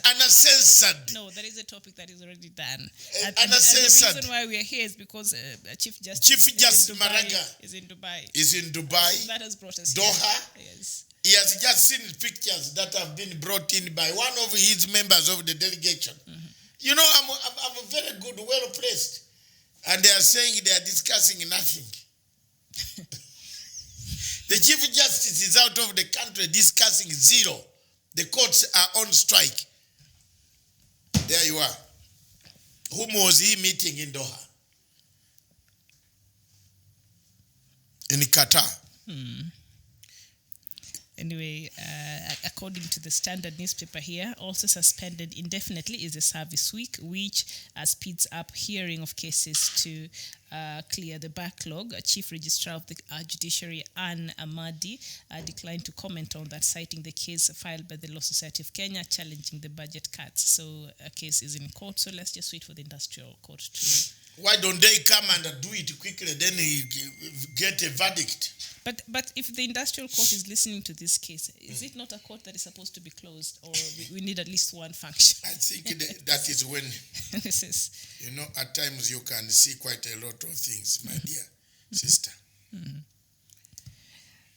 uncensored. No, that is a topic that is already done. And And the uncensored. reason why we are here is because Chief Justice Chief Justice Maraga is in Dubai. is in Dubai. That has brought us Doha. here. Yes. He has just seen pictures that have been brought in by one of his members of the delegation. You know, I'm very good, well placed. And they are saying they are discussing nothing. The Chief Justice is out of the country discussing zero. The courts are on strike. There you are. Whom was he meeting in Doha? In Qatar. Anyway, according to the Standard newspaper here, also suspended indefinitely is the service week, which speeds up hearing of cases to clear the backlog. Chief Registrar of the Judiciary, Anne Amadi, declined to comment on that, citing the case filed by the Law Society of Kenya challenging the budget cuts. So a case is in court, so let's just wait for the industrial court to... Why don't they come and do it quickly, then get a verdict? But if the industrial court is listening to this case, is it not a court that is supposed to be closed, or we need at least one function? I think that is when, This is... at times you can see quite a lot of things, my dear sister.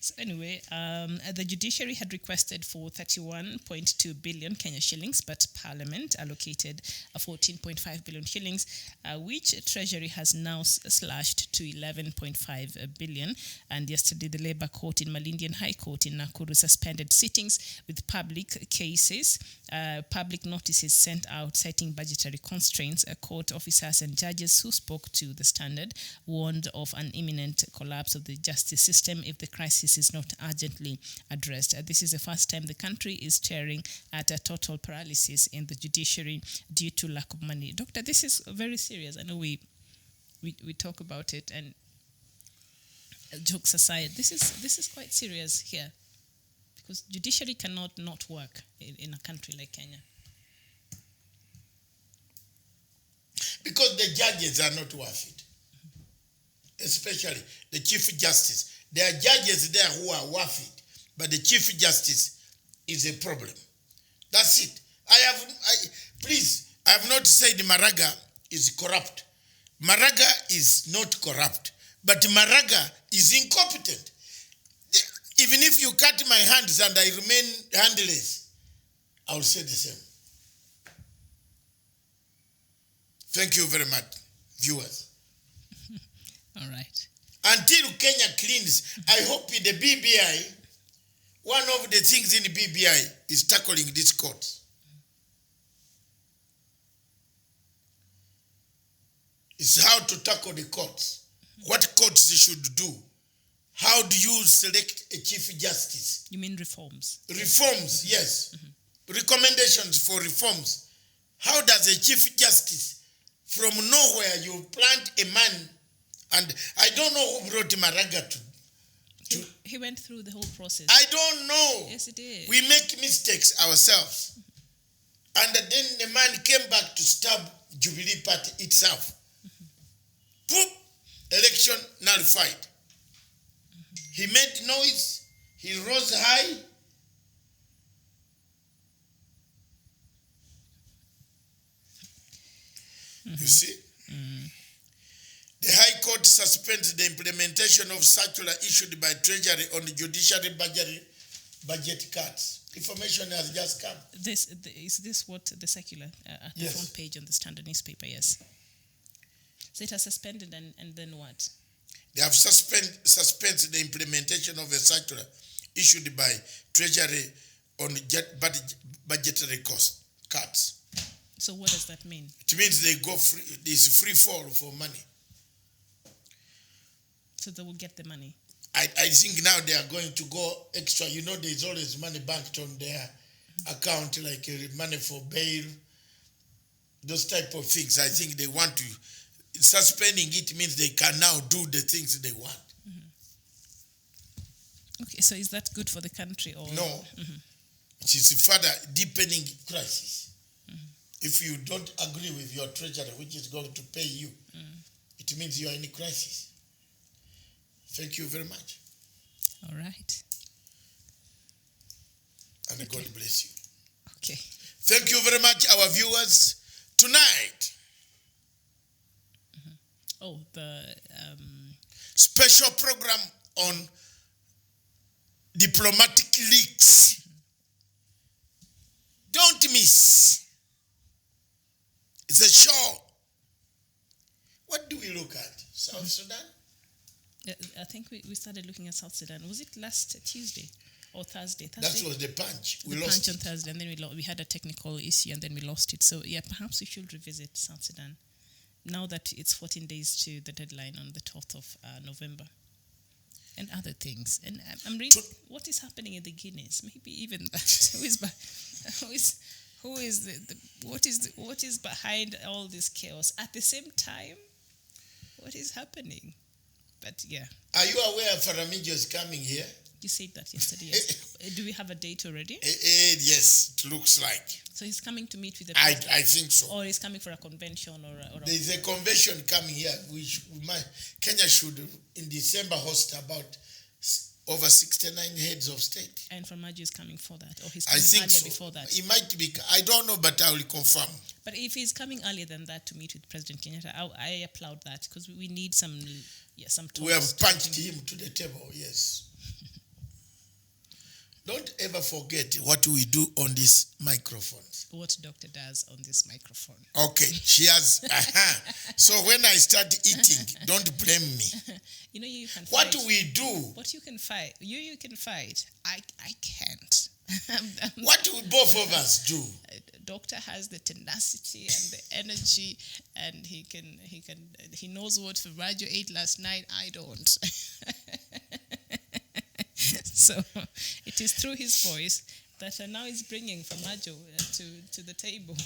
So anyway, the judiciary had requested for 31.2 billion Kenya shillings, but Parliament allocated 14.5 billion shillings, which Treasury has now slashed to 11.5 billion. And yesterday, the Labour Court in Malindi and High Court in Nakuru suspended sittings with public cases. Public notices sent out citing budgetary constraints. Court officers and judges who spoke to the Standard warned of an imminent collapse of the justice system if the crisis is not urgently addressed. This is the first time the country is staring at a total paralysis in the judiciary due to lack of money. Doctor, this is very serious. I know we talk about it, and jokes aside, this is quite serious here, because judiciary cannot not work in a country like Kenya. Because the judges are not worth it. Especially the Chief Justice. There are judges there who are worth it, but the Chief Justice is a problem. That's it. I have not said Maraga is corrupt. Maraga is not corrupt, but Maraga is incompetent. Even if you cut my hands and I remain handless, I will say the same. Thank you very much, viewers. All right. Until Kenya cleans, I hope in the BBI, one of the things in the BBI is tackling these courts. It's how to tackle the courts. What courts they should do. How do you select a Chief Justice? You mean reforms? Reforms, yes. Recommendations for reforms. How does a Chief Justice, from nowhere you plant a man, and I don't know who brought Maraga to. He went through the whole process. I don't know. Yes, he did. We make mistakes ourselves. And then the man came back to stab Jubilee Party itself. Poop! Election nullified. He made noise. He rose high. You see? The High Court suspends the implementation of circular issued by Treasury on the judiciary budget cuts. Information has just come. Is this what the circular at the front page on the Standard newspaper? Yes. So it has suspended, and then what? They have suspended the implementation of a circular issued by Treasury on budgetary cuts. So what does that mean? It means they go free. There's free fall for money. So they will get the money. I think now they are going to go extra. You know, there's always money banked on their account, like money for bail, those type of things. I think they want to. Suspending it means they can now do the things they want. Okay, so is that good for the country? Or no? It is a further deepening crisis. If you don't agree with your treasury, which is going to pay you, it means you are in a crisis. Thank you very much. All right. And God bless you. Okay. Thank you very much, our viewers. Tonight, the special program on diplomatic leaks. Don't miss. It's a show. What do we look at? South Sudan? I think we started looking at South Sudan. Was it last Tuesday or Thursday? That was the punch. We lost lost on Thursday, and then we had a technical issue, and then we lost it. So yeah, perhaps we should revisit South Sudan now that it's 14 days to the deadline on the 12th of November. and other things. And I'm reading what is happening in the Guineas. Maybe even that. What is behind all this chaos? At the same time, what is happening? But yeah. Are you aware Faramijo is coming here? You said that yesterday. Yes. Do we have a date already? Yes, it looks like. So he's coming to meet with the I president? think so. Or he's coming for a convention or There is a convention coming here, which Kenya should, in December, host about over 69 heads of state. And Farmajo is coming for that, or he's I coming think earlier so. before that. He might be, I don't know, but I will confirm. But if he's coming earlier than that to meet with President Kenyatta, I applaud that, because we need some talks. We have punched him to the table, yes. Don't ever forget what we do on these microphones. What doctor does on this microphone. Okay, she has. So when I start eating, don't blame me. You can What fight. do we do? What you can fight. You can fight. I can't. What do both of us do? Doctor has the tenacity and the energy, and he knows what Farmajo ate last night. I don't. So it is through his voice that now is bringing Farmajo to the table.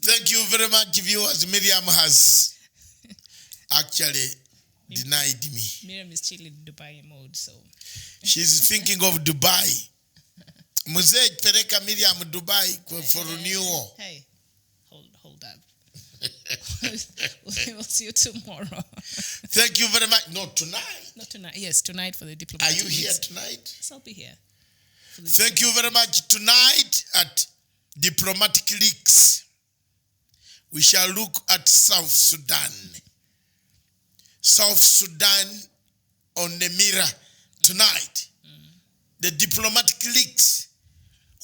Thank you very much, viewers. Miriam has actually denied me. Miriam is still in Dubai mode, so she's thinking of Dubai. Mzee pereka Miriam Dubai for renewal. Hey, hold up. We'll see you tomorrow. Thank you very much. No, tonight. Not tonight. Yes, tonight for the diplomatic. Are you here meets. tonight? Yes, I'll be here. Thank you very much. Tonight at Diplomatic Leaks, we shall look at South Sudan. South Sudan on the mirror tonight. The Diplomatic Leaks.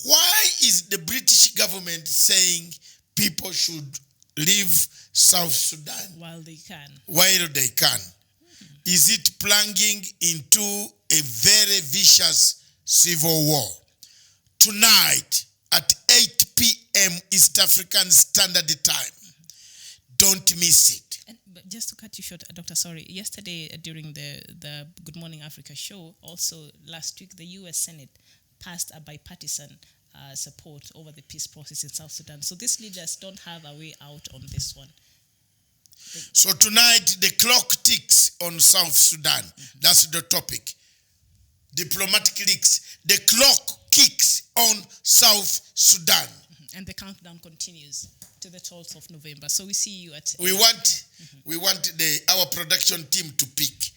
Why is the British government saying people should leave South Sudan while they can? Is it plunging into a very vicious civil war? Tonight at 8 p.m. East African Standard Time. Don't miss it. But just to cut you short, Doctor, sorry. Yesterday during the Good Morning Africa show, also last week, the U.S. Senate passed a bipartisan support over the peace process in South Sudan. So these leaders don't have a way out on this one. So tonight, the clock ticks on South Sudan. That's the topic. Diplomatic leaks. The clock kicks on South Sudan. And the countdown continues to the 12th of November. So we see you at... We want our production team to pick.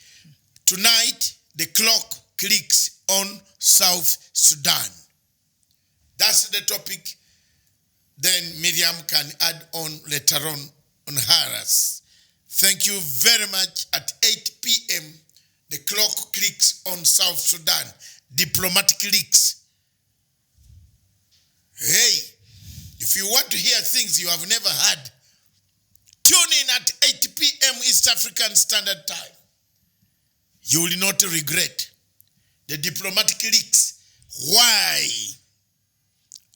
Tonight, the clock clicks on South Sudan. That's the topic. Then Miriam can add on later on hers. Thank you very much. At 8 p.m., the clock clicks on South Sudan. Diplomatic leaks. Hey, if you want to hear things you have never heard, tune in at 8 p.m. East African Standard Time. You will not regret the diplomatic leaks. Why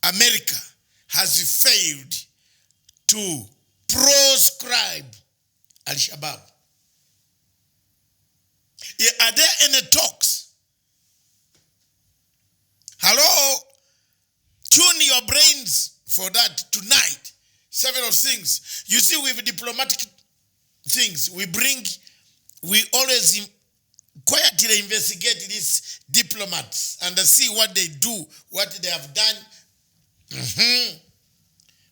America has failed to proscribe Al-Shabaab. Are there any talks? Hello? Tune your brains for that tonight. Several things. You see, with diplomatic things, we always quietly investigate these diplomats and see what they do, what they have done.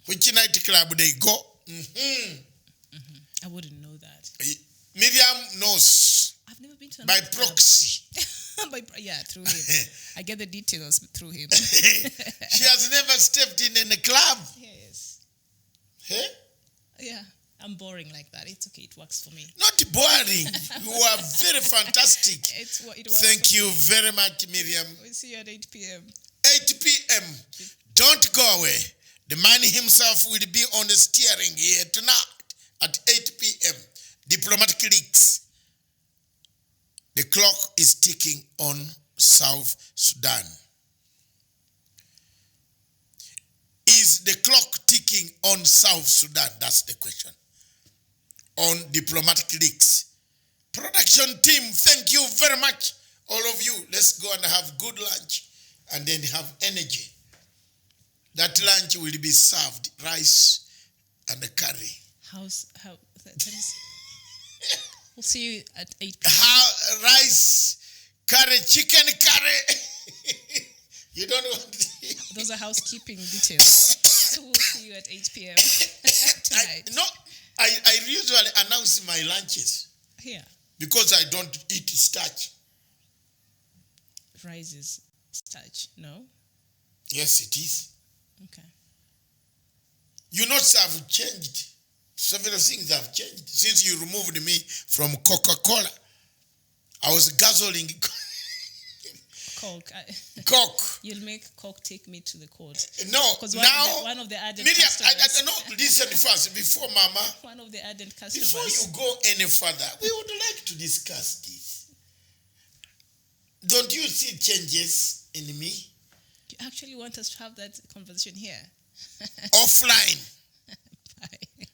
Which night club they go. I wouldn't know that. Miriam knows. I've never been to by proxy. Through him. I get the details through him. She has never stepped in a club. Yes. Hey? Yeah, I'm boring like that. It's okay. It works for me. Not boring. You are very fantastic. Thank you very much, Miriam. We'll see you at 8 p.m. 8 p.m. Don't go away. The man himself will be on the steering here tonight at 8 p.m. Diplomatic leaks. The clock is ticking on South Sudan. Is the clock ticking on South Sudan? That's the question. On diplomatic leaks. Production team, thank you very much All of you, let's go and have good lunch and then have energy. That lunch will be served, rice and a curry. That is, we'll see you at 8 p.m. Rice, curry, chicken curry. You don't want Those are housekeeping details. So we'll see you at 8 p.m. tonight. I usually announce my lunches. Here. Because I don't eat starch. Rice is starch, no? Yes, it is. Okay. You notice I've changed. Several things have changed since you removed me from Coca-Cola. I was guzzling Coke. Coke. You'll make Coke take me to the court. No, Because now one of the ardent Miriam, customers. no, listen first, before Mama. One of the ardent customers. Before you go any further, we would like to discuss this. Don't you see changes in me? You actually want us to have that conversation here? Offline. Bye.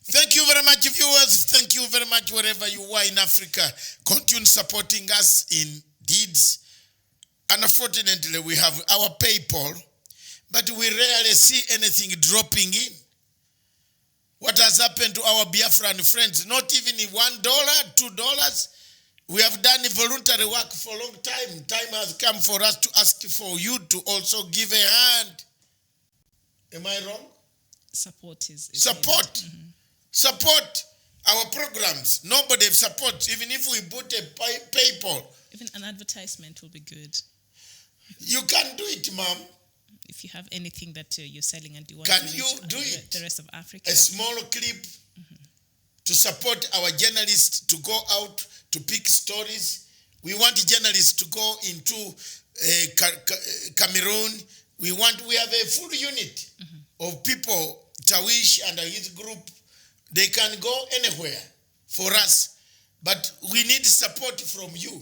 Thank you very much, viewers. Thank you very much wherever you are in Africa. Continue supporting us in deeds. Unfortunately, we have our PayPal, but we rarely see anything dropping in. What has happened to our Biafran friends? Not even $1, $2. We have done voluntary work for a long time. Time has come for us to ask for you to also give a hand. Am I wrong? Support is Support. Mm-hmm. Support our programs. Nobody supports. Even if we put a PayPal. Even an advertisement will be good. You can do it, ma'am. If you have anything that you're selling and you want can to you reach do it? The rest of Africa. A small clip to support our journalists to go out to pick stories. We want journalists to go into Cameroon. We have a full unit of people, Tawish and his group. They can go anywhere for us. But we need support from you.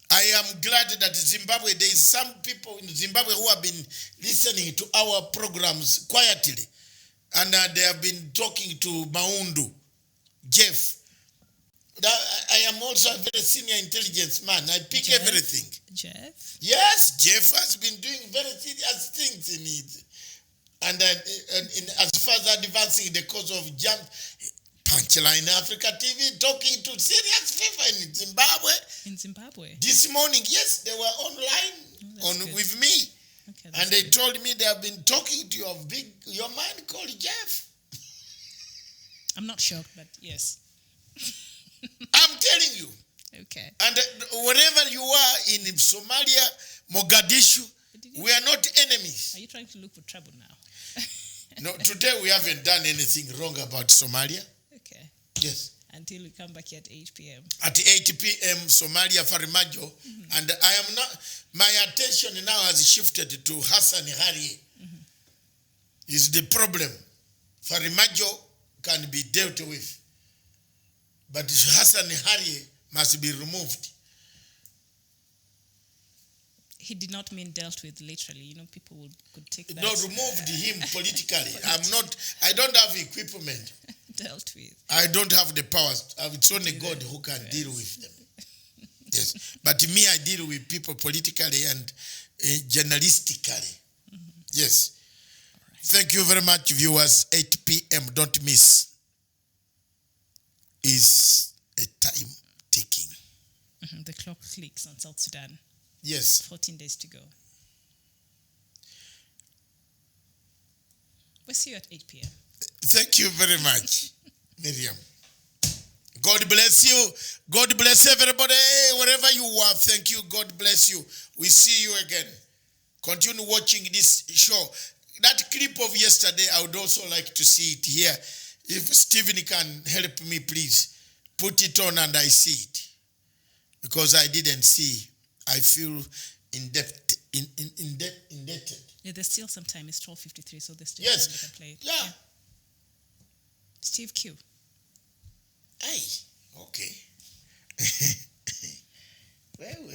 I am glad that Zimbabwe, there is some people in Zimbabwe who have been listening to our programs quietly. And they have been talking to Maundu, Jeff. I am also a very senior intelligence man. I pick everything. Jeff? Yes, Jeff has been doing very serious things in it. And as far as advancing the cause of Punchline Africa TV, talking to serious people in Zimbabwe. In Zimbabwe? This morning, yes, they were online with me. Okay, and they told me they have been talking to your man called Jeff. I'm not shocked, but yes. I'm telling you. Okay. And wherever you are in Somalia, Mogadishu, we are not enemies. Are you trying to look for trouble now? No, today we haven't done anything wrong about Somalia. Okay. Yes. Until we come back here at 8 p.m. At 8 p.m. Somalia, Farimajo. And I am not, my attention now has shifted to Hassan Harrier. Is the problem. Farimajo can be dealt with. But Hassan Harrier must be removed. He did not mean dealt with literally. You know, people could take that. No, removed him politically. I don't have equipment. Dealt with. I don't have the powers. It's only God who can deal with them. Yes. But me, I deal with people politically and journalistically. Yes. Right. Thank you very much, viewers. 8 p.m. Don't miss. Is a time ticking. The clock clicks on South Sudan. Yes. 14 days to go. We'll see you at 8 p.m. Thank you very much, Miriam. God bless you. God bless everybody. Wherever you are, thank you. God bless you. We see you again. Continue watching this show. That clip of yesterday, I would also like to see it here. If Stephen can help me, please, put it on and I see it. Because I didn't see. I feel indebted. Yeah, there's still some time. It's 12:53, so there's still yes. time we can play it. Yeah. Steve Q. Hey, okay. Well.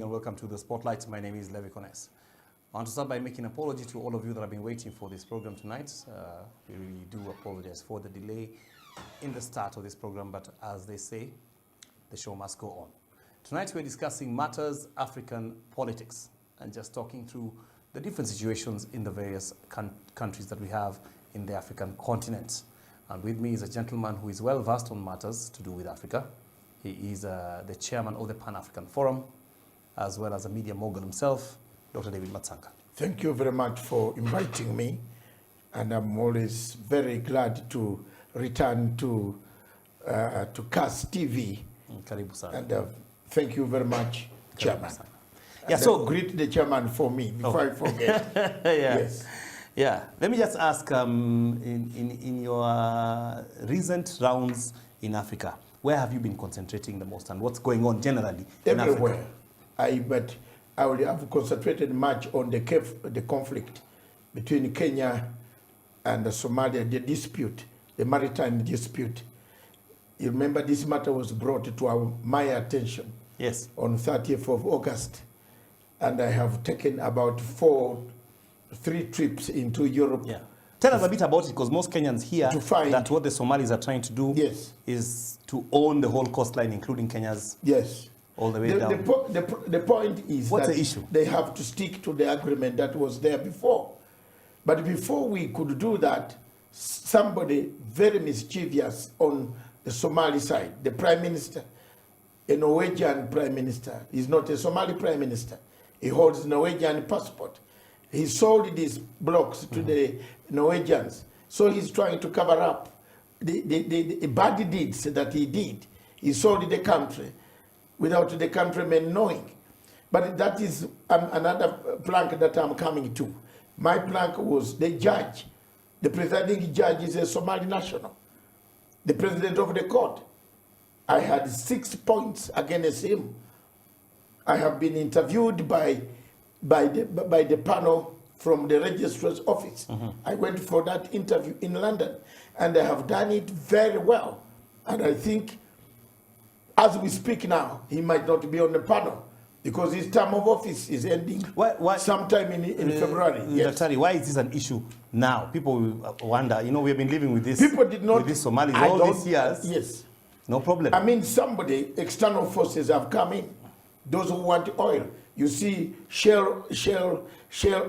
evening and welcome to the Spotlight. My name is Levi Kones. I want to start by making an apology to all of you that have been waiting for this program tonight. We really do apologize for the delay in the start of this program, but as they say, the show must go on. Tonight we're discussing matters African politics and just talking through the different situations in the various countries that we have in the African continent. And with me is a gentleman who is well versed on matters to do with Africa. He is the chairman of the Pan-African Forum, as well as a media mogul himself, Dr. David Matsanga. Thank you very much for inviting me, and I'm always very glad to return to CAS TV. Karibu sana. And thank you very much, Chairman. Yeah, so greet the chairman for me before I forget. yeah. Yes. Yeah. Let me just ask, in your recent rounds in Africa, where have you been concentrating the most, and what's going on generally in Everywhere. Africa? But I would have concentrated much on the conflict between Kenya and Somalia, the dispute, the maritime dispute. You remember this matter was brought to my attention. Yes. On 30th of August. And I have taken about 3 trips into Europe. Yeah. Tell us a bit about it, because most Kenyans hear To find- that what the Somalis are trying to do Yes. is to own the whole coastline, including Kenya's, Yes. all the way down. The point is What's that the issue? they have to stick to the agreement that was there before. But before we could do that, somebody very mischievous on the Somali side, the prime minister, a Norwegian prime minister, he's not a Somali prime minister. He holds Norwegian passport. He sold these blocks to the Norwegians. So he's trying to cover up the bad deeds that he did. He sold the country without the countrymen knowing. But that is another plank that I'm coming to. My plank was the judge. The presiding judge is a Somali national. The president of the court. I had 6 points against him. I have been interviewed by the panel from the registrar's office. I went for that interview in London, and I have done it very well. And I think, as we speak now, he might not be on the panel because his term of office is ending sometime in February. Yes. Daktari, why is this an issue now? People will wonder, you know, we've been living with this, People did not, with these Somalis I all don't- these years. Yes. No problem. I mean, external forces have come in. Those who want oil. You see Shell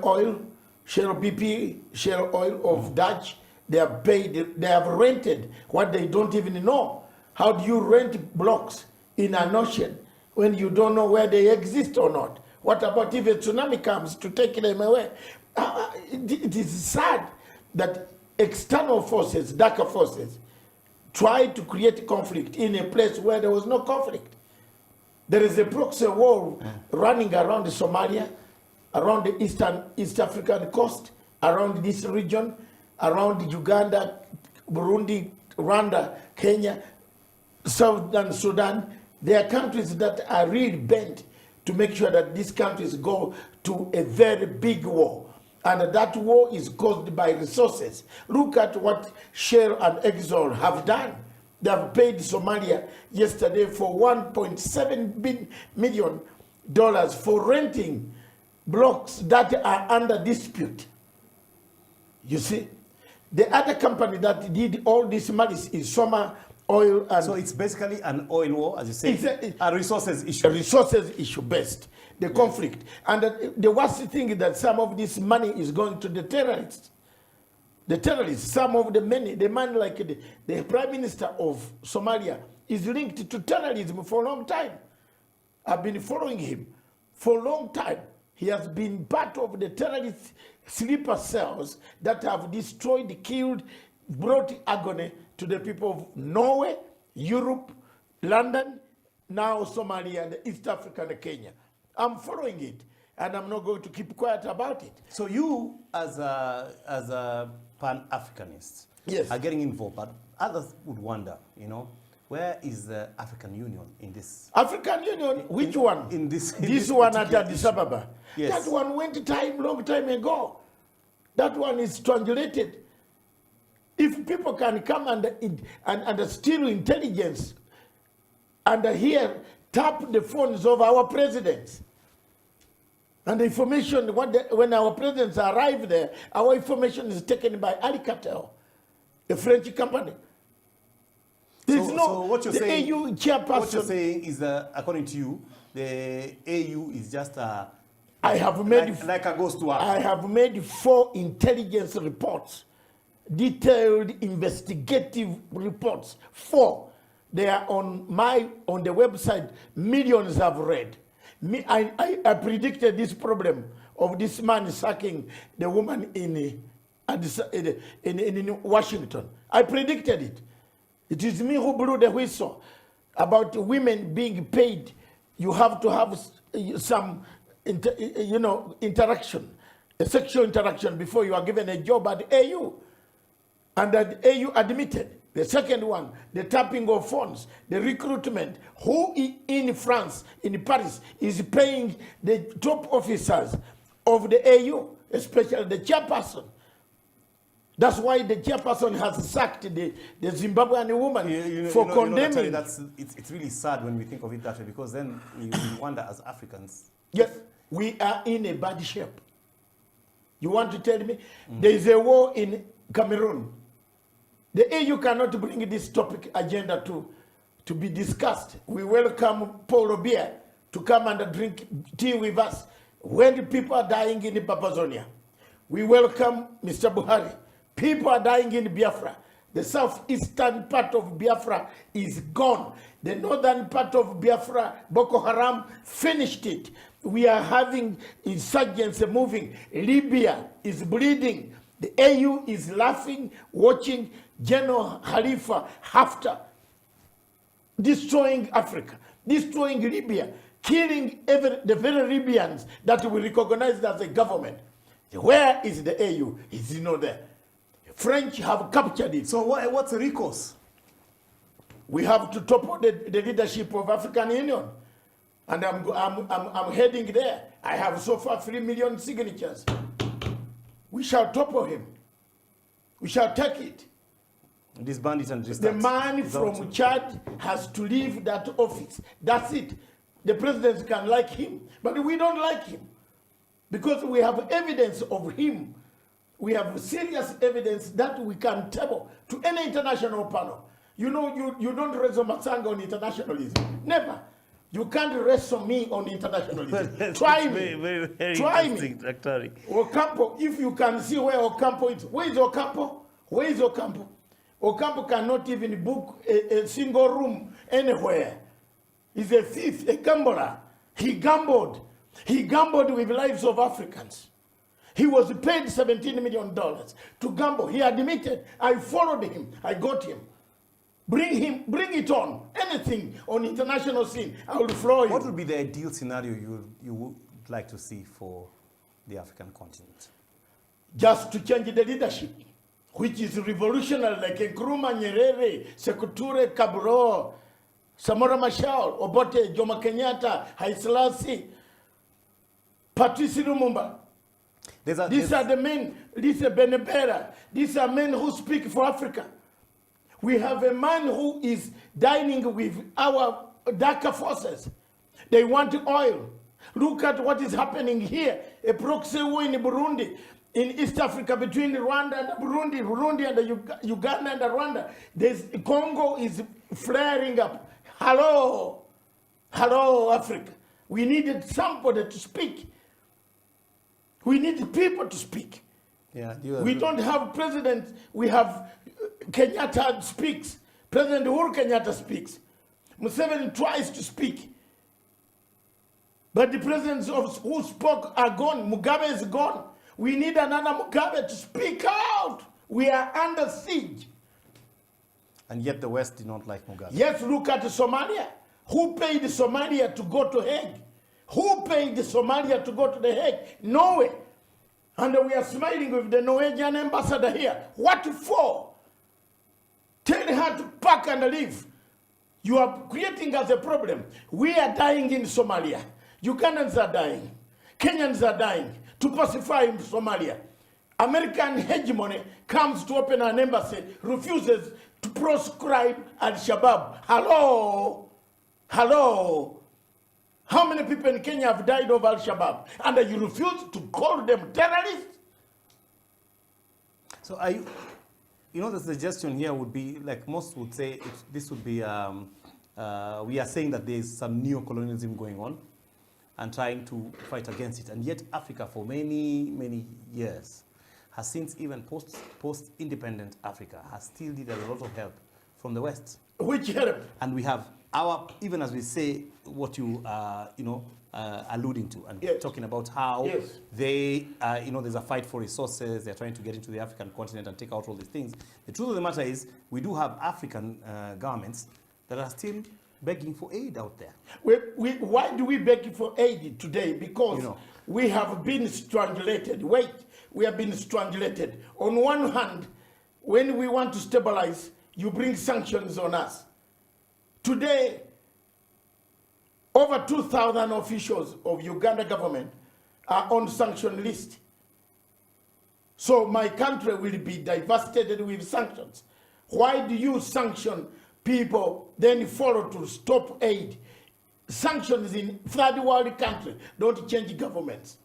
oil, Shell BP, Shell oil of Dutch, they have paid, they have rented what they don't even know. How do you rent blocks in an ocean when you don't know where they exist or not? What about if a tsunami comes to take them away? It is sad that external forces, darker forces, try to create conflict in a place where there was no conflict. There is a proxy war running around Somalia, around the East African coast, around this region, around Uganda, Burundi, Rwanda, Kenya, Southern Sudan. There are countries that are really bent to make sure that these countries go to a very big war. And that war is caused by resources. Look at what Shell and Exxon have done. They have paid Somalia yesterday for $1.7 million for renting blocks that are under dispute. You see? The other company that did all this malice is Soma Oil. And so it's basically an oil war, as you say, it's a resources issue. A resources issue based, the conflict. And the worst thing is that some of this money is going to the terrorists. The terrorists, some of the man like the prime minister of Somalia is linked to terrorism for a long time. I've been following him for a long time. He has been part of the terrorist sleeper cells that have destroyed, killed, brought agony to the people of Norway, Europe, London, now Somalia, and East Africa and Kenya. I'm following it, and I'm not going to keep quiet about it. So you, as a Pan-Africanist, Yes. are getting involved, but others would wonder, you know, where is the African Union in this? African Union, which one? In this one at particular Addis issue. Ababa. Yes. That one went long time ago. That one is translated. If people can come and steal intelligence and here tap the phones of our presidents, And the information, when our presidents arrive there, our information is taken by Alcatel, a French company. So what you're the saying, AU chairperson. What you're saying is that, according to you, the AU is just a... I have made like a ghost work. I have made 4 intelligence reports, detailed investigative reports. 4. They are on the website. Millions have read. I predicted this problem of this man sacking the woman in Washington. I predicted it. It is me who blew the whistle about women being paid. You have to have some, interaction, a sexual interaction before you are given a job at AU. And that AU admitted. The second one, the tapping of phones, the recruitment. Who in France, in Paris, is paying the top officers of the AU, especially the chairperson? That's why the chairperson has sacked the Zimbabwean woman for condemning. It's really sad when we think of it that way, because then you wonder as Africans. Yes, we are in a bad shape. You want to tell me? There is a war in Cameroon. The AU cannot bring this topic agenda to be discussed. We welcome Paul Biya to come and drink tea with us when people are dying in Papazonia. We welcome Mr. Buhari. People are dying in Biafra. The southeastern part of Biafra is gone. The northern part of Biafra, Boko Haram, finished it. We are having insurgents moving. Libya is bleeding. The AU is laughing, watching General Khalifa Haftar destroying Africa, destroying Libya, killing the very Libyans that we recognize as a government. Where is the AU? Is not there. French have captured it. So what's the recourse? We have to topple the leadership of African Union. And I'm heading there. I have so far 3 million signatures. We shall topple him. We shall take it. Disband it and restart. The man from Chad has to leave that office. That's it. The president can like him, but we don't like him. Because we have evidence of him. We have serious evidence that we can table to any international panel. You know, you don't wrestle Masanga on internationalism. Never. You can't wrestle me on internationalism. Try me. Very Try me. Dr. Ocampo, if you can see where Ocampo is. Where is Ocampo? Where is Ocampo? Ocampo cannot even book a single room anywhere. He's a thief, a gambler. He gambled. He gambled with lives of Africans. He was paid $17 million to gamble. He admitted. I followed him. I got him. Bring it on. Anything on international scene, I will floor you. What would be the ideal scenario you would like to see for the African continent? Just to change the leadership, which is revolutionary, like Nkrumah, Nyerere, Sekou Kaburo, Samora Machel, Obote, Jomo Kenyatta, Haile Selassie, Patrice Lumumba. These are the men, these are Benebera, these are men who speak for Africa. We have a man who is dining with our darker forces. They want oil. Look at what is happening here. A proxy war in Burundi, in East Africa, between Rwanda and Burundi, Burundi and Uganda and Rwanda. Congo is flaring up. Hello, Africa. We needed somebody to speak. We need people to speak. Yeah, we don't have president. We have Kenyatta speaks. President Uhuru Kenyatta speaks. Museveni tries to speak. But the presidents who spoke are gone. Mugabe is gone. We need another Mugabe to speak out. We are under siege. And yet the West did not like Mugabe. Yes, look at Somalia. Who paid Somalia to go to Hague? Who paid Somalia to go to the Hague? Norway. And we are smiling with the Norwegian ambassador here. What for? Tell her to pack and leave. You are creating us a problem. We are dying in Somalia. Ugandans are dying. Kenyans are dying to pacify Somalia. American hegemony comes to open an embassy, refuses to proscribe Al-Shabaab. Hello. How many people in Kenya have died of Al-Shabaab? And you refuse to call them terrorists? So are you, the suggestion here would be, like most would say, this would be, we are saying that there is some neo-colonialism going on and trying to fight against it. And yet Africa for many, many years has since even post-independent Africa has still needed a lot of help from the West. Which help? And we have even as we say what you alluding to and yes. talking about how yes. they, there's a fight for resources. They're trying to get into the African continent and take out all these things. The truth of the matter is we do have African governments that are still begging for aid out there. Why do we beg for aid today? Because we have been strangulated. We have been strangulated. On one hand, when we want to stabilize, you bring sanctions on us. Today, over 2,000 officials of Uganda government are on sanction list. So my country will be devastated with sanctions. Why do you sanction people, then follow to stop aid? Sanctions in third world countries don't change governments.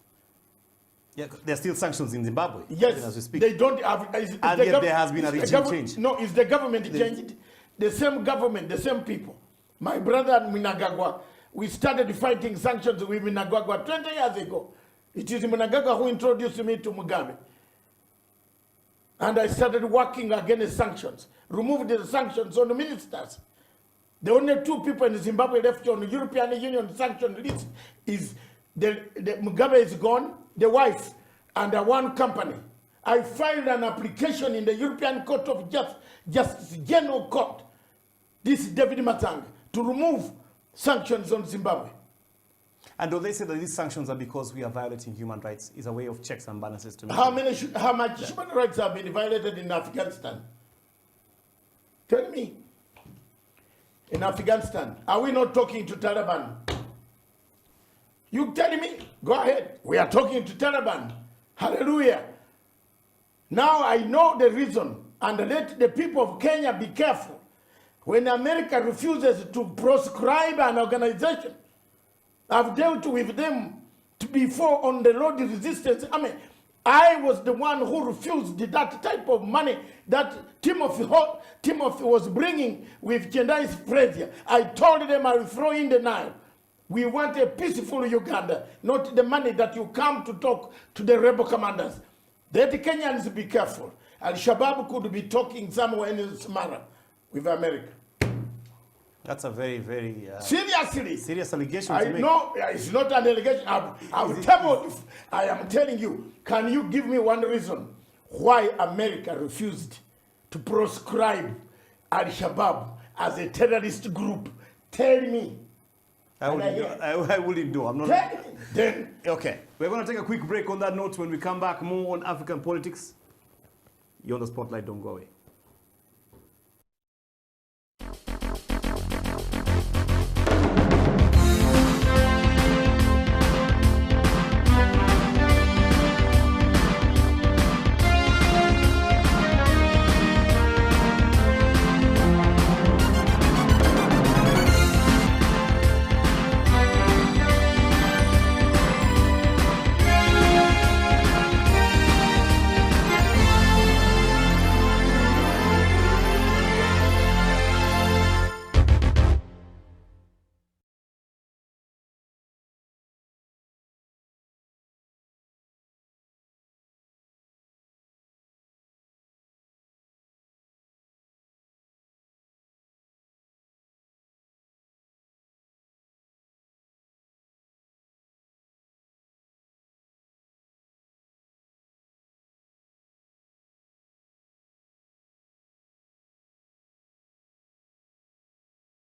Yeah, there are still sanctions in Zimbabwe. Yes, as we speak. they don't have. And yet there has been a regime change. No, is the government changed? The same government, the same people. My brother in Mnangagwa, we started fighting sanctions with Mnangagwa 20 years ago. It is Mnangagwa who introduced me to Mugabe. And I started working against sanctions, removed the sanctions on the ministers. The only two people in Zimbabwe left on the European Union sanction list is the Mugabe is gone, the wife, and one company. I filed an application in the European Court of Justice, General Court, this is David Matang, to remove sanctions on Zimbabwe. And though they say that these sanctions are because we are violating human rights, is a way of checks and balances to make how much human rights have been violated in Afghanistan? Tell me. In Afghanistan, are we not talking to Taliban? You tell me, go ahead. We are talking to Taliban. Hallelujah. Now I know the reason, and let the people of Kenya be careful. When America refuses to proscribe an organization, I've dealt with them before on the road resistance. I mean, I was the one who refused that type of money that Timothy was bringing with Chendai's Frazier. I told them I will throw in the Nile. We want a peaceful Uganda, not the money that you come to talk to the rebel commanders. Let the Kenyans be careful. Al-Shabaab could be talking somewhere in Samara with America. That's a very, very serious allegation to make. No, it's not an allegation. I am telling you, can you give me one reason why America refused to proscribe Al-Shabaab as a terrorist group? Tell me. I wouldn't do. I'm not. Tell me. Then. Okay. We're going to take a quick break on that note. When we come back, more on African politics. You're on the Spotlight. Don't go away.